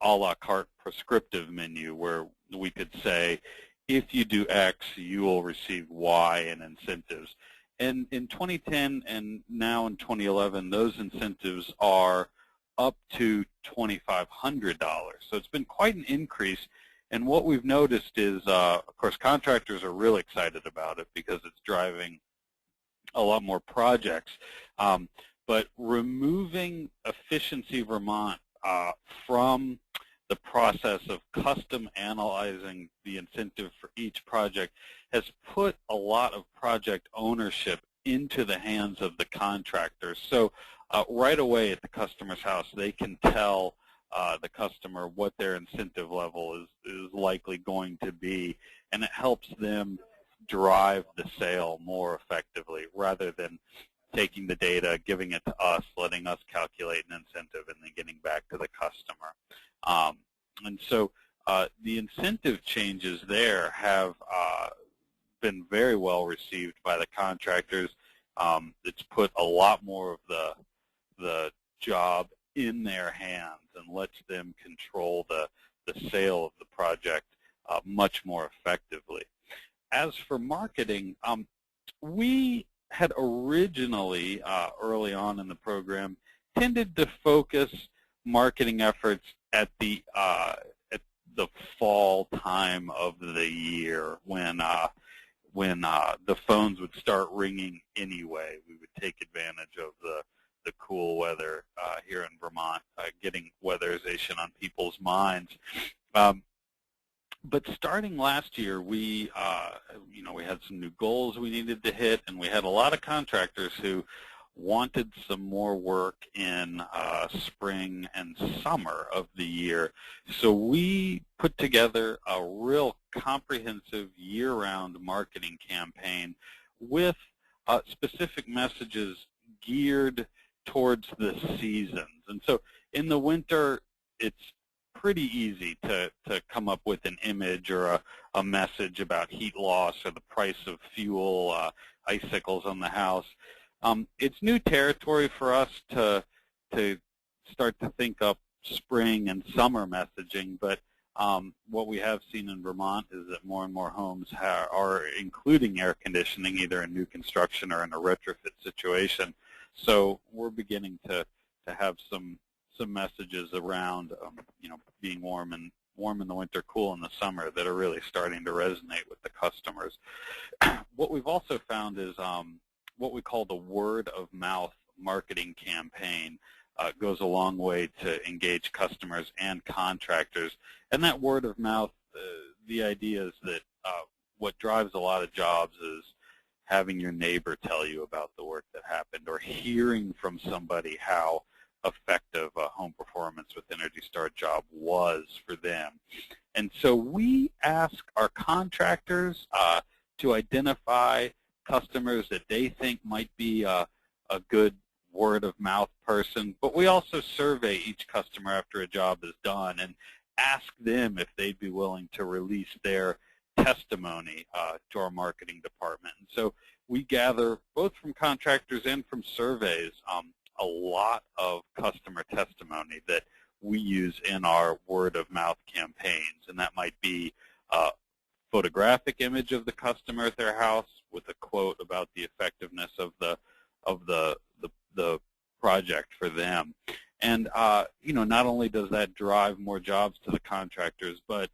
la carte prescriptive menu, where we could say, if you do X, you will receive Y in incentives. And in 2010 and now in 2011, those incentives are up to $2,500. So it's been quite an increase. And what we've noticed is, of course, contractors are really excited about it because it's driving a lot more projects. But removing Efficiency Vermont from the process of custom analyzing the incentive for each project has put a lot of project ownership into the hands of the contractors. So right away at the customer's house, they can tell the customer what their incentive level is likely going to be, and it helps them drive the sale more effectively rather than taking the data, giving it to us, letting us calculate an incentive, and then getting back to the customer. And so the incentive changes there have been very well received by the contractors. It's put a lot more of the job in their hands and lets them control the sale of the project much more effectively. As for marketing, we had originally, early on in the program, tended to focus marketing efforts at the fall time of the year when the phones would start ringing anyway. We would take advantage of the cool weather here in Vermont, getting weatherization on people's minds. But starting last year, we had some new goals we needed to hit, and we had a lot of contractors who wanted some more work in spring and summer of the year. So we put together a real comprehensive year-round marketing campaign with specific messages geared towards the seasons. And so in the winter, it's pretty easy to come up with an image or a message about heat loss or the price of fuel, icicles on the house. It's new territory for us to start to think up spring and summer messaging, but what we have seen in Vermont is that more and more homes are including air conditioning, either in new construction or in a retrofit situation. So we're beginning to have some messages around being warm in the winter, cool in the summer, that are really starting to resonate with the customers. What we've also found is what we call the word-of-mouth marketing campaign goes a long way to engage customers and contractors. And that word-of-mouth, the idea is that what drives a lot of jobs is having your neighbor tell you about the work that happened, or hearing from somebody how effective a home performance with Energy Star job was for them. And so we ask our contractors to identify customers that they think might be a good word-of-mouth person, but we also survey each customer after a job is done and ask them if they'd be willing to release their testimony to our marketing department. And so we gather, both from contractors and from surveys, a lot of customer testimony that we use in our word-of-mouth campaigns, and that might be a photographic image of the customer at their house with a quote about the effectiveness of the project for them. And not only does that drive more jobs to the contractors, but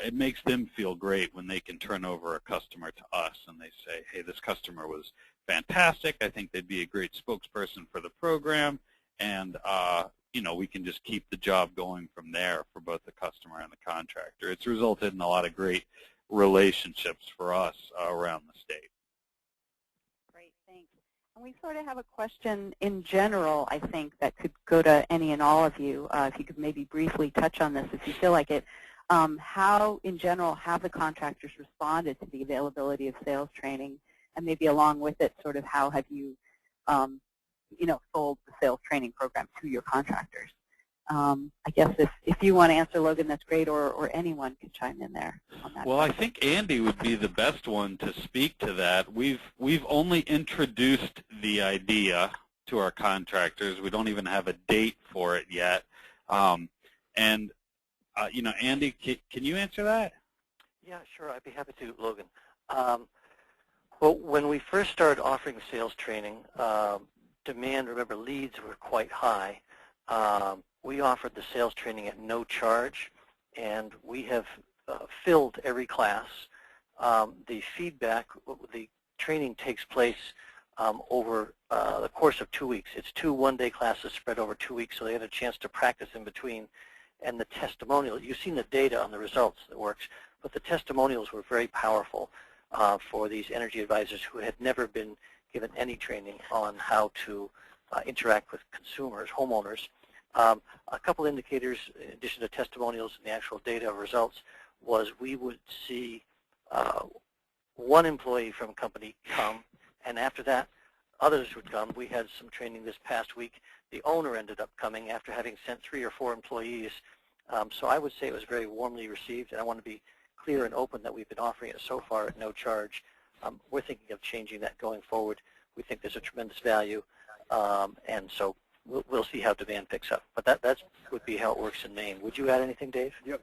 it makes them feel great when they can turn over a customer to us and they say, hey, this customer was fantastic. I think they'd be a great spokesperson for the program, and we can just keep the job going from there for both the customer and the contractor. It's resulted in a lot of great relationships for us around the state. Great, thanks. And we sort of have a question in general, I think, that could go to any and all of you. If you could maybe briefly touch on this if you feel like it. How, in general, have the contractors responded to the availability of sales training? And maybe along with it, sort of how have you, sold the sales training program to your contractors? I guess if you want to answer, Logan, that's great, or anyone can chime in there on that. Well, I think Andy would be the best one to speak to that. We've only introduced the idea to our contractors. We don't even have a date for it yet. Andy, can you answer that? Yeah, sure. I'd be happy to, Logan. Well, when we first started offering sales training, demand, remember, leads were quite high. We offered the sales training at no charge, and we have filled every class. The feedback, the training takes place over the course of 2 weeks. It's 2 one-day classes spread over 2 weeks, so they had a chance to practice in between. And the testimonial, you've seen the data on the results that works, but the testimonials were very powerful for these energy advisors who had never been given any training on how to interact with consumers, homeowners. A couple indicators, in addition to testimonials and the actual data results, was we would see one employee from a company come, and after that, others would come. We had some training this past week. The owner ended up coming after having sent 3 or 4 employees. So I would say it was very warmly received, and I want to be clear and open that we've been offering it so far at no charge. We're thinking of changing that going forward. We think there's a tremendous value, and so we'll see how demand picks up. But that would be how it works in Maine. Would you add anything, Dave? Yep.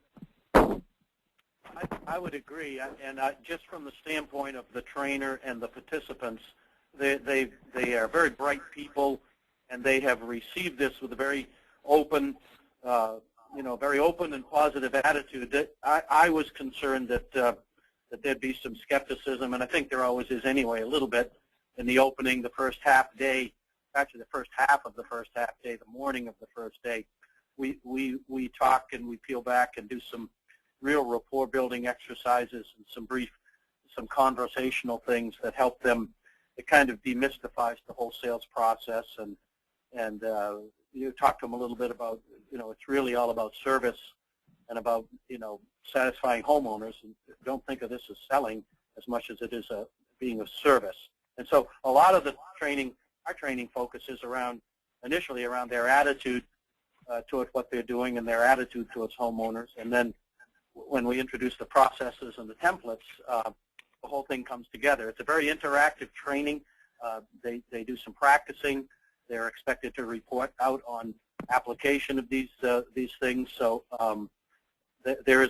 I would agree, and just from the standpoint of the trainer and the participants, they are very bright people, and they have received this with a very open, very open and positive attitude. I was concerned that there'd be some skepticism, and I think there always is anyway, a little bit in the opening, the first half day, actually the first half of the first half day, the morning of the first day. We talk and we peel back and do some real rapport building exercises and some conversational things that help them. It kind of demystifies the whole sales process, and you talk to them a little bit about, it's really all about service and about, satisfying homeowners, and don't think of this as selling as much as it is being of service. And so a lot of the training, our training focuses initially around their attitude towards what they're doing and their attitude towards homeowners. And then when we introduce the processes and the templates, the whole thing comes together. It's a very interactive training. They do some practicing. They're expected to report out on application of these things. So there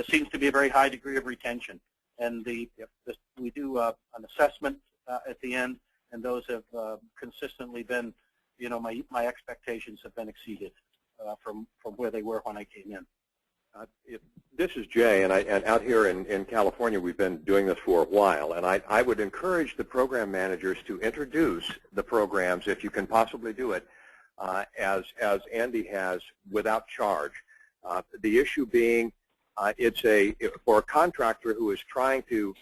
seems to be a very high degree of retention. And we do an assessment at the end, and those have consistently been, my expectations have been exceeded from where they were when I came in. This is Jay, and out here in California, we've been doing this for a while, and I would encourage the program managers to introduce the programs, if you can possibly do it, as Andy has, without charge. The issue being, for a contractor who is trying to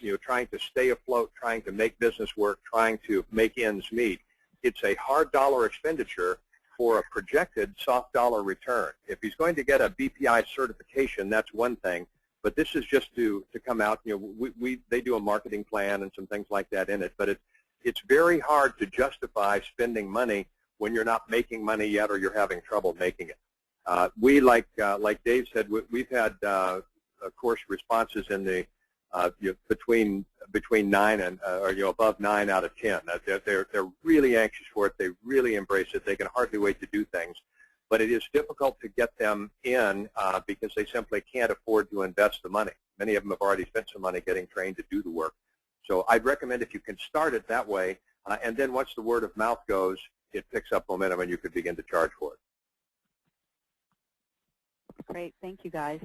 stay afloat, trying to make business work, trying to make ends meet, it's a hard dollar expenditure for a projected soft dollar return. If he's going to get a BPI certification, that's one thing, but this is just to come out. They do a marketing plan and some things like that in it, but it's very hard to justify spending money when you're not making money yet or you're having trouble making it. We, like Dave said, we've had of course responses in the between 9 and above 9 out of 10. They're really anxious for it. They really embrace it. They can hardly wait to do things. But it is difficult to get them in because they simply can't afford to invest the money. Many of them have already spent some money getting trained to do the work. So I'd recommend if you can start it that way, and then once the word of mouth goes, it picks up momentum and you could begin to charge for it. Great. Thank you, guys.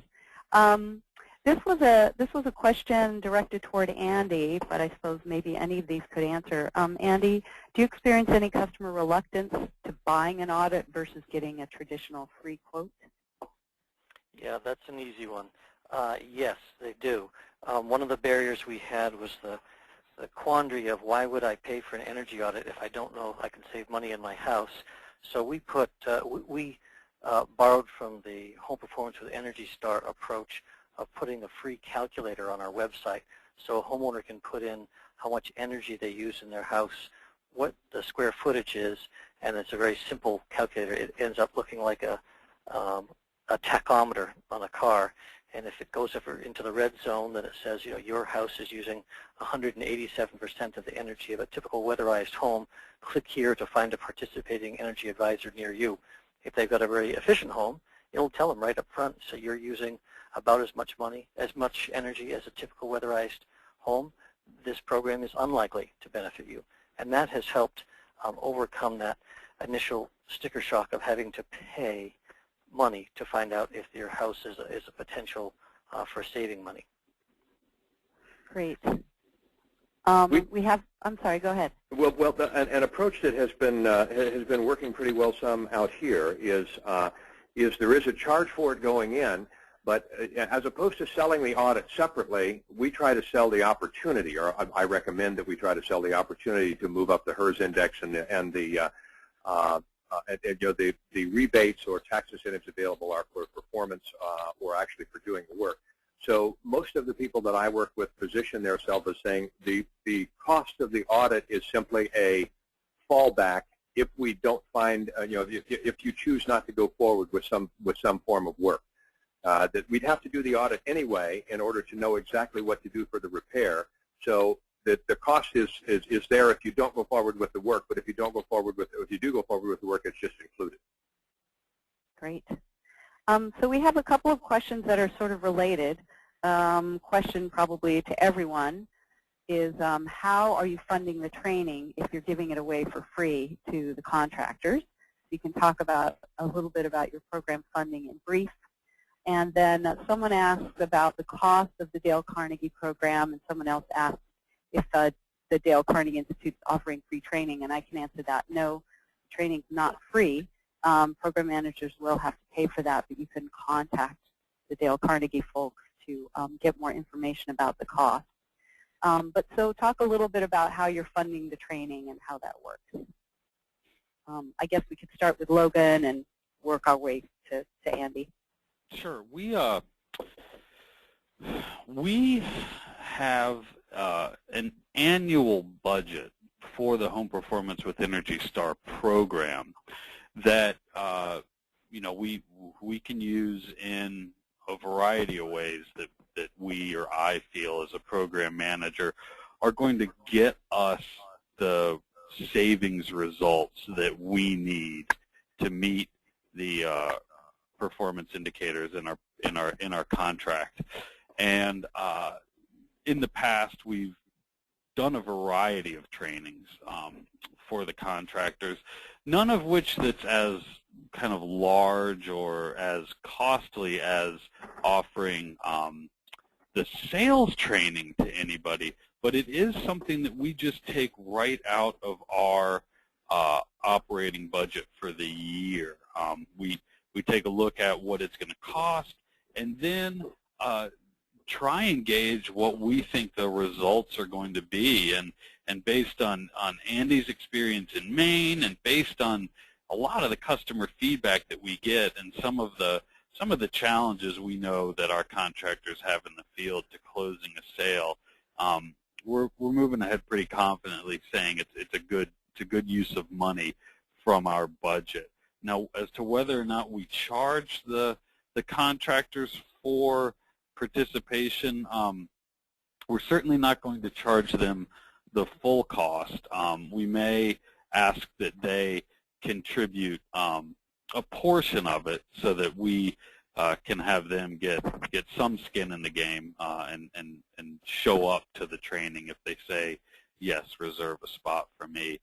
This was a question directed toward Andy, but I suppose maybe any of these could answer. Andy, do you experience any customer reluctance to buying an audit versus getting a traditional free quote? Yeah, that's an easy one. Yes, they do. One of the barriers we had was the quandary of why would I pay for an energy audit if I don't know I can save money in my house. So we put borrowed from the Home Performance with Energy Star approach of putting a free calculator on our website so a homeowner can put in how much energy they use in their house, what the square footage is, and it's a very simple calculator. It ends up looking like a tachometer on a car, and if it goes into the red zone, then it says, you know, your house is using 187% of the energy of a typical weatherized home. Click here to find a participating energy advisor near you. If they've got a very efficient home, it'll tell them right up front, so you're using about as much energy as a typical weatherized home. This program is unlikely to benefit you. And that has helped overcome that initial sticker shock of having to pay money to find out if your house is a potential for saving money. Great. I'm sorry, go ahead. Well, an approach that has been working pretty well some out here is there is a charge for it going in, but as opposed to selling the audit separately, we try to sell the opportunity, or I recommend that we try to sell the opportunity to move up the HERS index and the rebates or tax incentives available are for performance or actually for doing the work. So most of the people that I work with position themselves as saying the cost of the audit is simply a fallback if we don't find, if you choose not to go forward with some form of work. That we'd have to do the audit anyway in order to know exactly what to do for the repair. So that the cost is there if you don't go forward with the work, but if you do go forward with the work, it's just included. Great. So we have a couple of questions that are sort of related. Question probably to everyone is how are you funding the training if you're giving it away for free to the contractors? You can talk about a little bit about your program funding in brief. And then someone asked about the cost of the Dale Carnegie program, and someone else asked if the Dale Carnegie Institute is offering free training, and I can answer that. No, training's not free. Program managers will have to pay for that, but you can contact the Dale Carnegie folks to get more information about the cost. But so talk a little bit about how you're funding the training and how that works. I guess we could start with Logan and work our way to Andy. Sure. We have an annual budget for the Home Performance with Energy Star program that we can use in a variety of ways that we or I feel as a program manager are going to get us the savings results that we need to meet the performance indicators in our contract. And in the past, we've done a variety of trainings for the contractors, none of which that's as kind of large or as costly as offering the sales training to anybody, but it is something that we just take right out of our operating budget for the year. We take a look at what it's going to cost, and then try and gauge what we think the results are going to be. And based on Andy's experience in Maine, and based on a lot of the customer feedback that we get, and some of the challenges we know that our contractors have in the field to closing a sale, we're moving ahead pretty confidently, saying it's a good use of money from our budget. Now, as to whether or not we charge the contractors for participation, we're certainly not going to charge them the full cost. We may ask that they contribute a portion of it so that we can have them get some skin in the game and show up to the training if they say, yes, reserve a spot for me.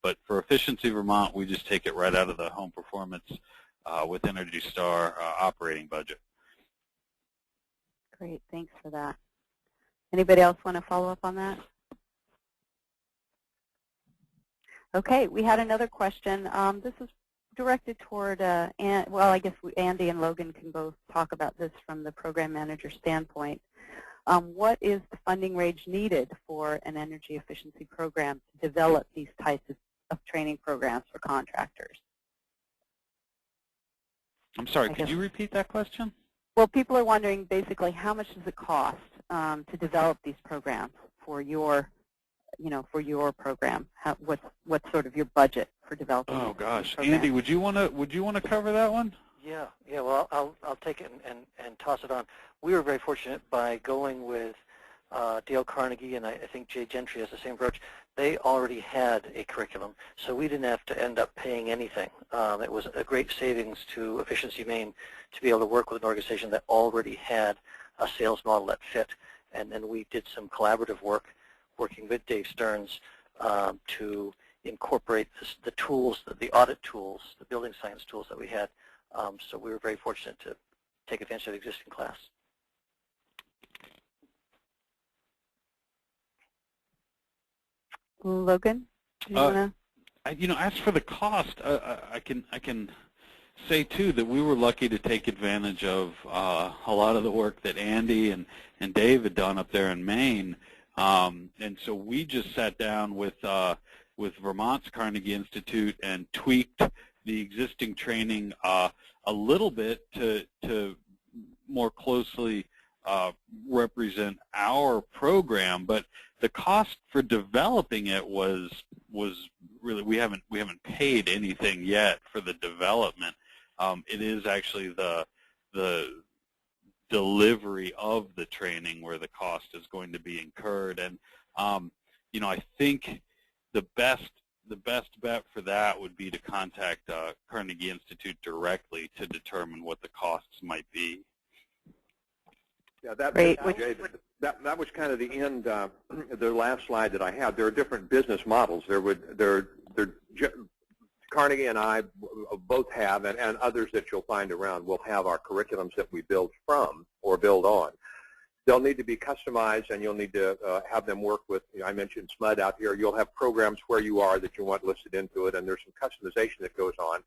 But for Efficiency Vermont, we just take it right out of the Home Performance with Energy Star operating budget. Great, thanks for that. Anybody else want to follow up on that? Okay, we had another question. This is directed toward, well, I guess Andy and Logan can both talk about this from the program manager standpoint. What is the funding range needed for an energy efficiency program to develop these types of training programs for contractors? I'm sorry, could you repeat that question? Well, people are wondering basically how much does it cost to develop these programs for your, for your program? What's sort of your budget for developing? Oh gosh, Andy, would you want to cover that one? Yeah. Well, I'll take it and toss it on. We were very fortunate by going with Dale Carnegie, and I think Jay Gentry has the same approach. They already had a curriculum, so we didn't have to end up paying anything. It was a great savings to Efficiency Maine to be able to work with an organization that already had a sales model that fit, and then we did some collaborative work, working with Dave Stearns to incorporate the tools, the audit tools, the building science tools that we had. So we were very fortunate to take advantage of the existing class. Logan, do you want to? As for the cost, I can say too that we were lucky to take advantage of a lot of the work that Andy and Dave had done up there in Maine, and so we just sat down with Vermont's Carnegie Institute and tweaked the existing training a little bit to more closely represent our program, but the cost for developing it was really, we haven't paid anything yet for the development. It is actually the delivery of the training where the cost is going to be incurred, and I think the best bet for that would be to contact Carnegie Institute directly to determine what the costs might be. Yeah, that was kind of the end, the last slide that I had. There are different business models. Carnegie and I both have, and others that you'll find around will have our curriculums that we build from or build on. They'll need to be customized, and you'll need to have them work with, I mentioned SMUD out here. You'll have programs where you are that you want listed into it, and there's some customization that goes on.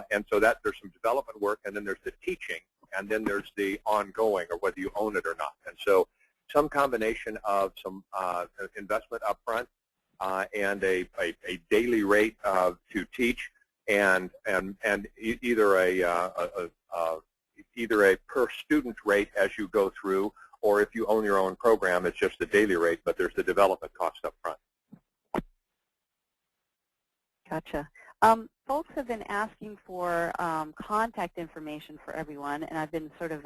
And so that there's some development work, and then there's the teaching, and then there's the ongoing, or whether you own it or not. And so some combination of some investment up front and a daily rate to teach, and either a per student rate as you go through, or if you own your own program, it's just the daily rate, but there's the development cost up front. Gotcha. Folks have been asking for contact information for everyone, and I've been sort of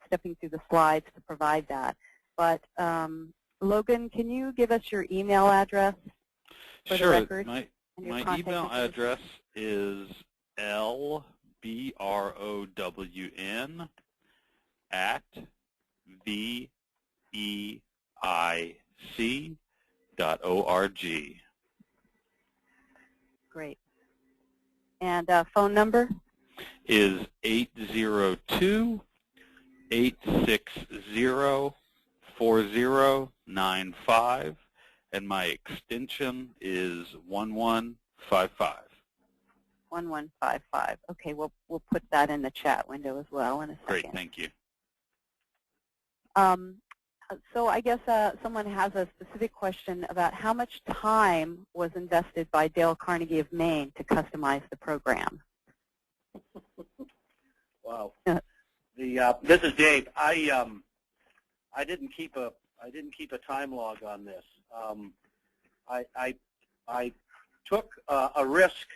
stepping through the slides to provide that. But Logan, can you give us your email address for the record? My email address is lbrown@veic.org. Great. And phone number? Is 802-860-4095, and my extension is 1155. 1155. Okay, we'll put that in the chat window as well in a second. Great, thank you. So I guess someone has a specific question about how much time was invested by Dale Carnegie of Maine to customize the program. Wow. This is Dave. I didn't keep a time log on this. I took a risk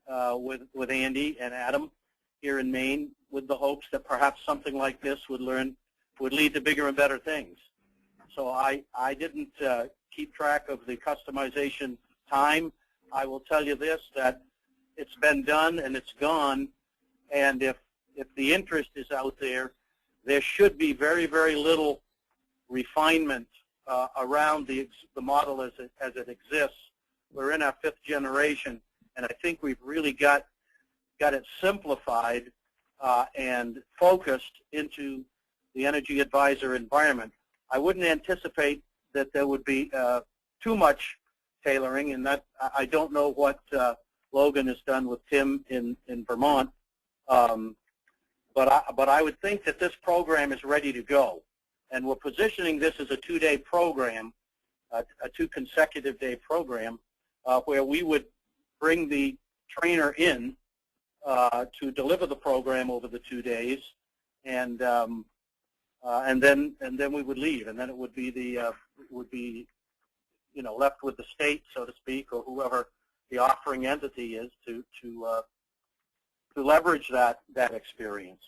with Andy and Adam here in Maine, with the hopes that perhaps something like this would lead to bigger and better things. So I didn't keep track of the customization time. I will tell you this, that it's been done and it's gone, and if the interest is out there, there should be very, very little refinement around the model as it exists. We're in our 5th generation, and I think we've really got it simplified and focused into the energy advisor environment. I wouldn't anticipate that there would be too much tailoring, and that I don't know what Logan has done with Tim in Vermont, but I would think that this program is ready to go, and we're positioning this as a 2-day program, a 2 consecutive day program, where we would bring the trainer in to deliver the program over the 2 days, and then we would leave, and then it would be left with the state, so to speak, or whoever the offering entity is to leverage that experience.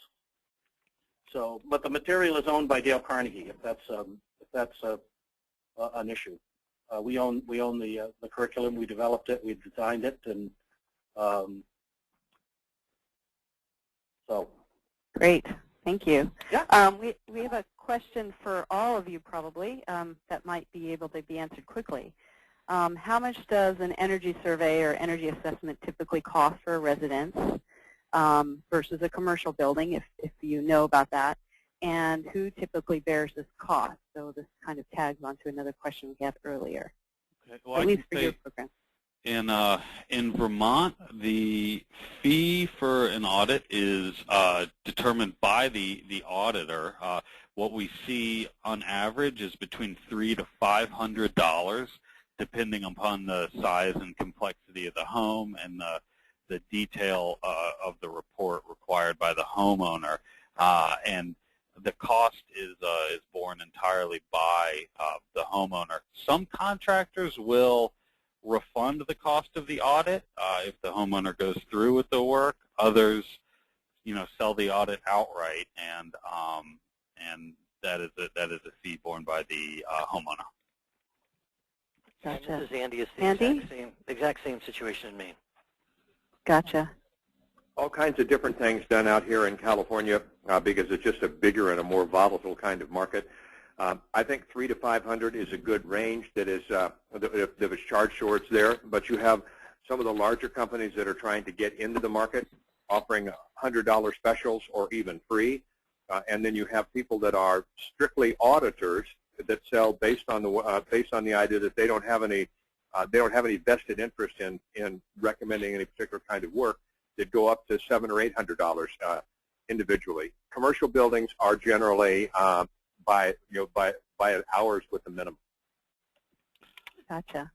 So, but the material is owned by Dale Carnegie, if that's an issue. We own the curriculum. We developed it. We designed it, and so. Great. Thank you. Yeah. We have a question for all of you probably that might be able to be answered quickly. How much does an energy survey or energy assessment typically cost for a residence versus a commercial building, if you know about that? And who typically bears this cost? So this kind of tags onto another question we had earlier. Okay. Well, at least for your program. In Vermont, the fee for an audit is determined by the auditor. What we see on average is between $300 to $500, depending upon the size and complexity of the home and the detail of the report required by the homeowner. And the cost is borne entirely by the homeowner. Some contractors will refund the cost of the audit if the homeowner goes through with the work. Others, sell the audit outright, and that is a fee borne by the homeowner. Gotcha. And this is Andy. It's Andy? the exact same situation in Maine. Gotcha. All kinds of different things done out here in California because it's just a bigger and a more volatile kind of market. I think $300 to $500 is a good range that is charged towards there. But you have some of the larger companies that are trying to get into the market, offering $100 specials or even free. And then you have people that are strictly auditors that sell based on the idea that they don't have any vested interest in recommending any particular kind of work, that go up to $700 or $800 individually. Commercial buildings are generally by hours with the minimum. Gotcha.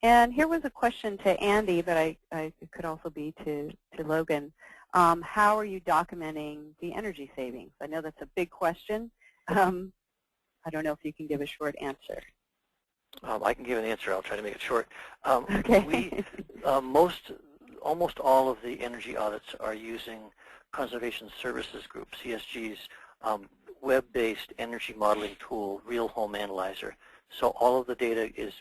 And here was a question to Andy, but it could also be to Logan. How are you documenting the energy savings? I know that's a big question. I don't know if you can give a short answer. I can give an answer. I'll try to make it short. Okay. Almost all of the energy audits are using Conservation Services Group, CSG's web-based energy modeling tool, Real Home Analyzer. So all of the data is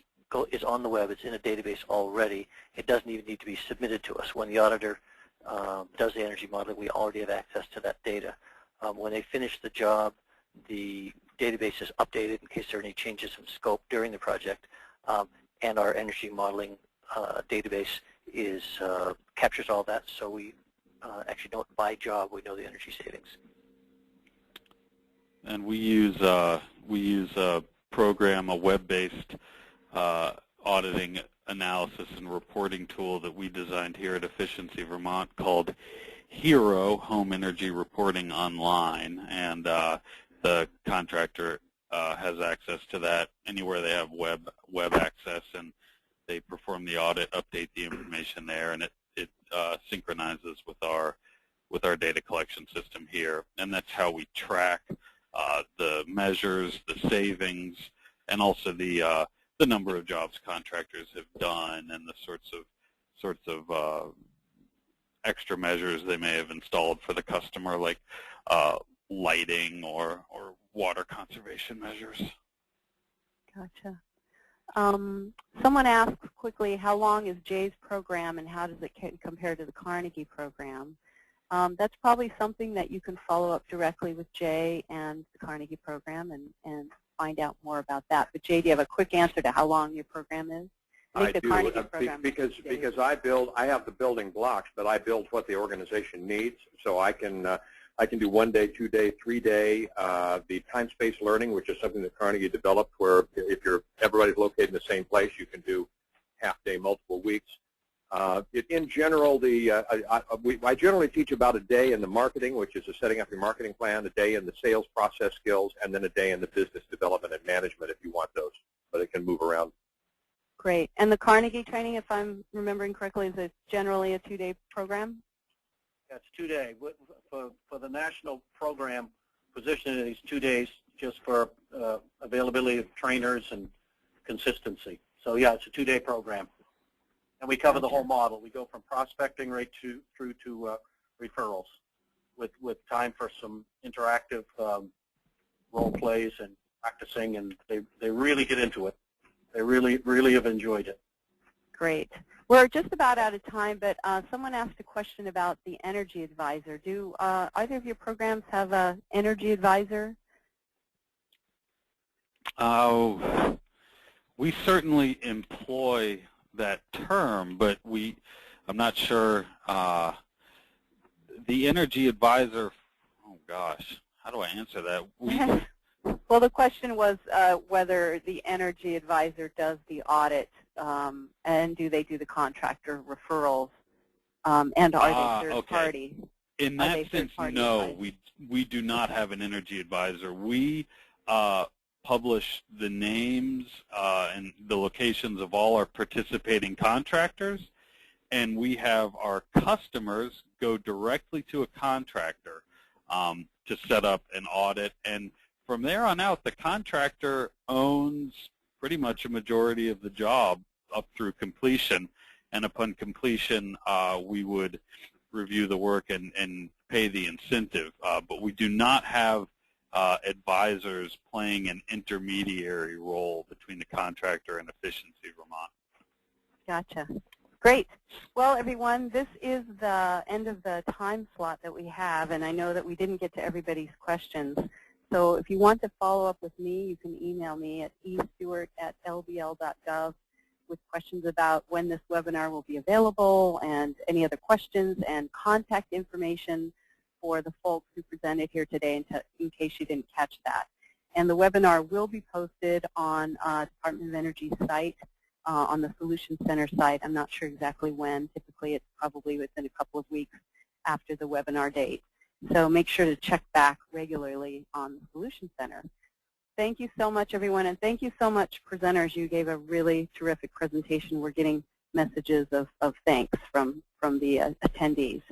on the web. It's in a database already. It doesn't even need to be submitted to us. When the auditor does the energy modeling, we already have access to that data. When they finish the job, the database is updated in case there are any changes in scope during the project, and our energy modeling database captures all that, so we actually know it by job. We know the energy savings. And we use a program, a web-based auditing analysis and reporting tool that we designed here at Efficiency Vermont called HERO, Home Energy Reporting Online, and the contractor has access to that anywhere they have web access, and they perform the audit, update the information there, and it synchronizes with our data collection system here. And that's how we track the measures, the savings, and also the number of jobs contractors have done, and the sorts of extra measures they may have installed for the customer, like lighting or water conservation measures. Gotcha. Someone asked quickly, how long is Jay's program and how does it compare to the Carnegie program? That's probably something that you can follow up directly with Jay and the Carnegie program and find out more about that. But Jay, do you have a quick answer to how long your program is? I do, because I have the building blocks, but I build what the organization needs, so I can I can do 1 day, 2 day, 3 day. The time-space learning, which is something that Carnegie developed, where if everybody's located in the same place, you can do half day, multiple weeks. In general, I generally teach about a day in the marketing, which is setting up your marketing plan, a day in the sales process skills, and then a day in the business development and management if you want those, but it can move around. Great. And the Carnegie training, if I'm remembering correctly, is it generally a 2-day program? Yeah, it's 2 day. For the national program, position it is 2 days just for availability of trainers and consistency. So yeah, it's a 2-day program. And we cover the whole model. We go from prospecting right through to referrals with time for some interactive role plays and practicing, and they really get into it. They really have enjoyed it. Great. We're just about out of time, but someone asked a question about the energy advisor. Do either of your programs have an energy advisor? We certainly employ that term, but I'm not sure. The energy advisor, oh gosh, how do I answer that? Well, the question was whether the energy advisor does the audit, and do they do the contractor referrals, and are they third party? In that sense, no, we do not have an energy advisor. We publish the names and the locations of all our participating contractors, and we have our customers go directly to a contractor to set up an audit. And from there on out, the contractor owns pretty much a majority of the job up through completion. And upon completion, we would review the work and pay the incentive. But we do not have advisors playing an intermediary role between the contractor and Efficiency Vermont. Gotcha. Great. Well, everyone, this is the end of the time slot that we have, and I know that we didn't get to everybody's questions. So if you want to follow up with me, you can email me at estewart@lbl.gov with questions about when this webinar will be available and any other questions and contact information for the folks who presented here today in case you didn't catch that. And the webinar will be posted on Department of Energy's site, on the Solution Center site. I'm not sure exactly when. Typically, it's probably within a couple of weeks after the webinar date. So make sure to check back regularly on the Solution Center. Thank you so much, everyone, and thank you so much, presenters. You gave a really terrific presentation. We're getting messages of thanks from the attendees.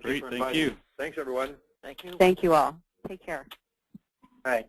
Great, thank you. Thanks, everyone. Thank you. Thank you all. Take care. All right.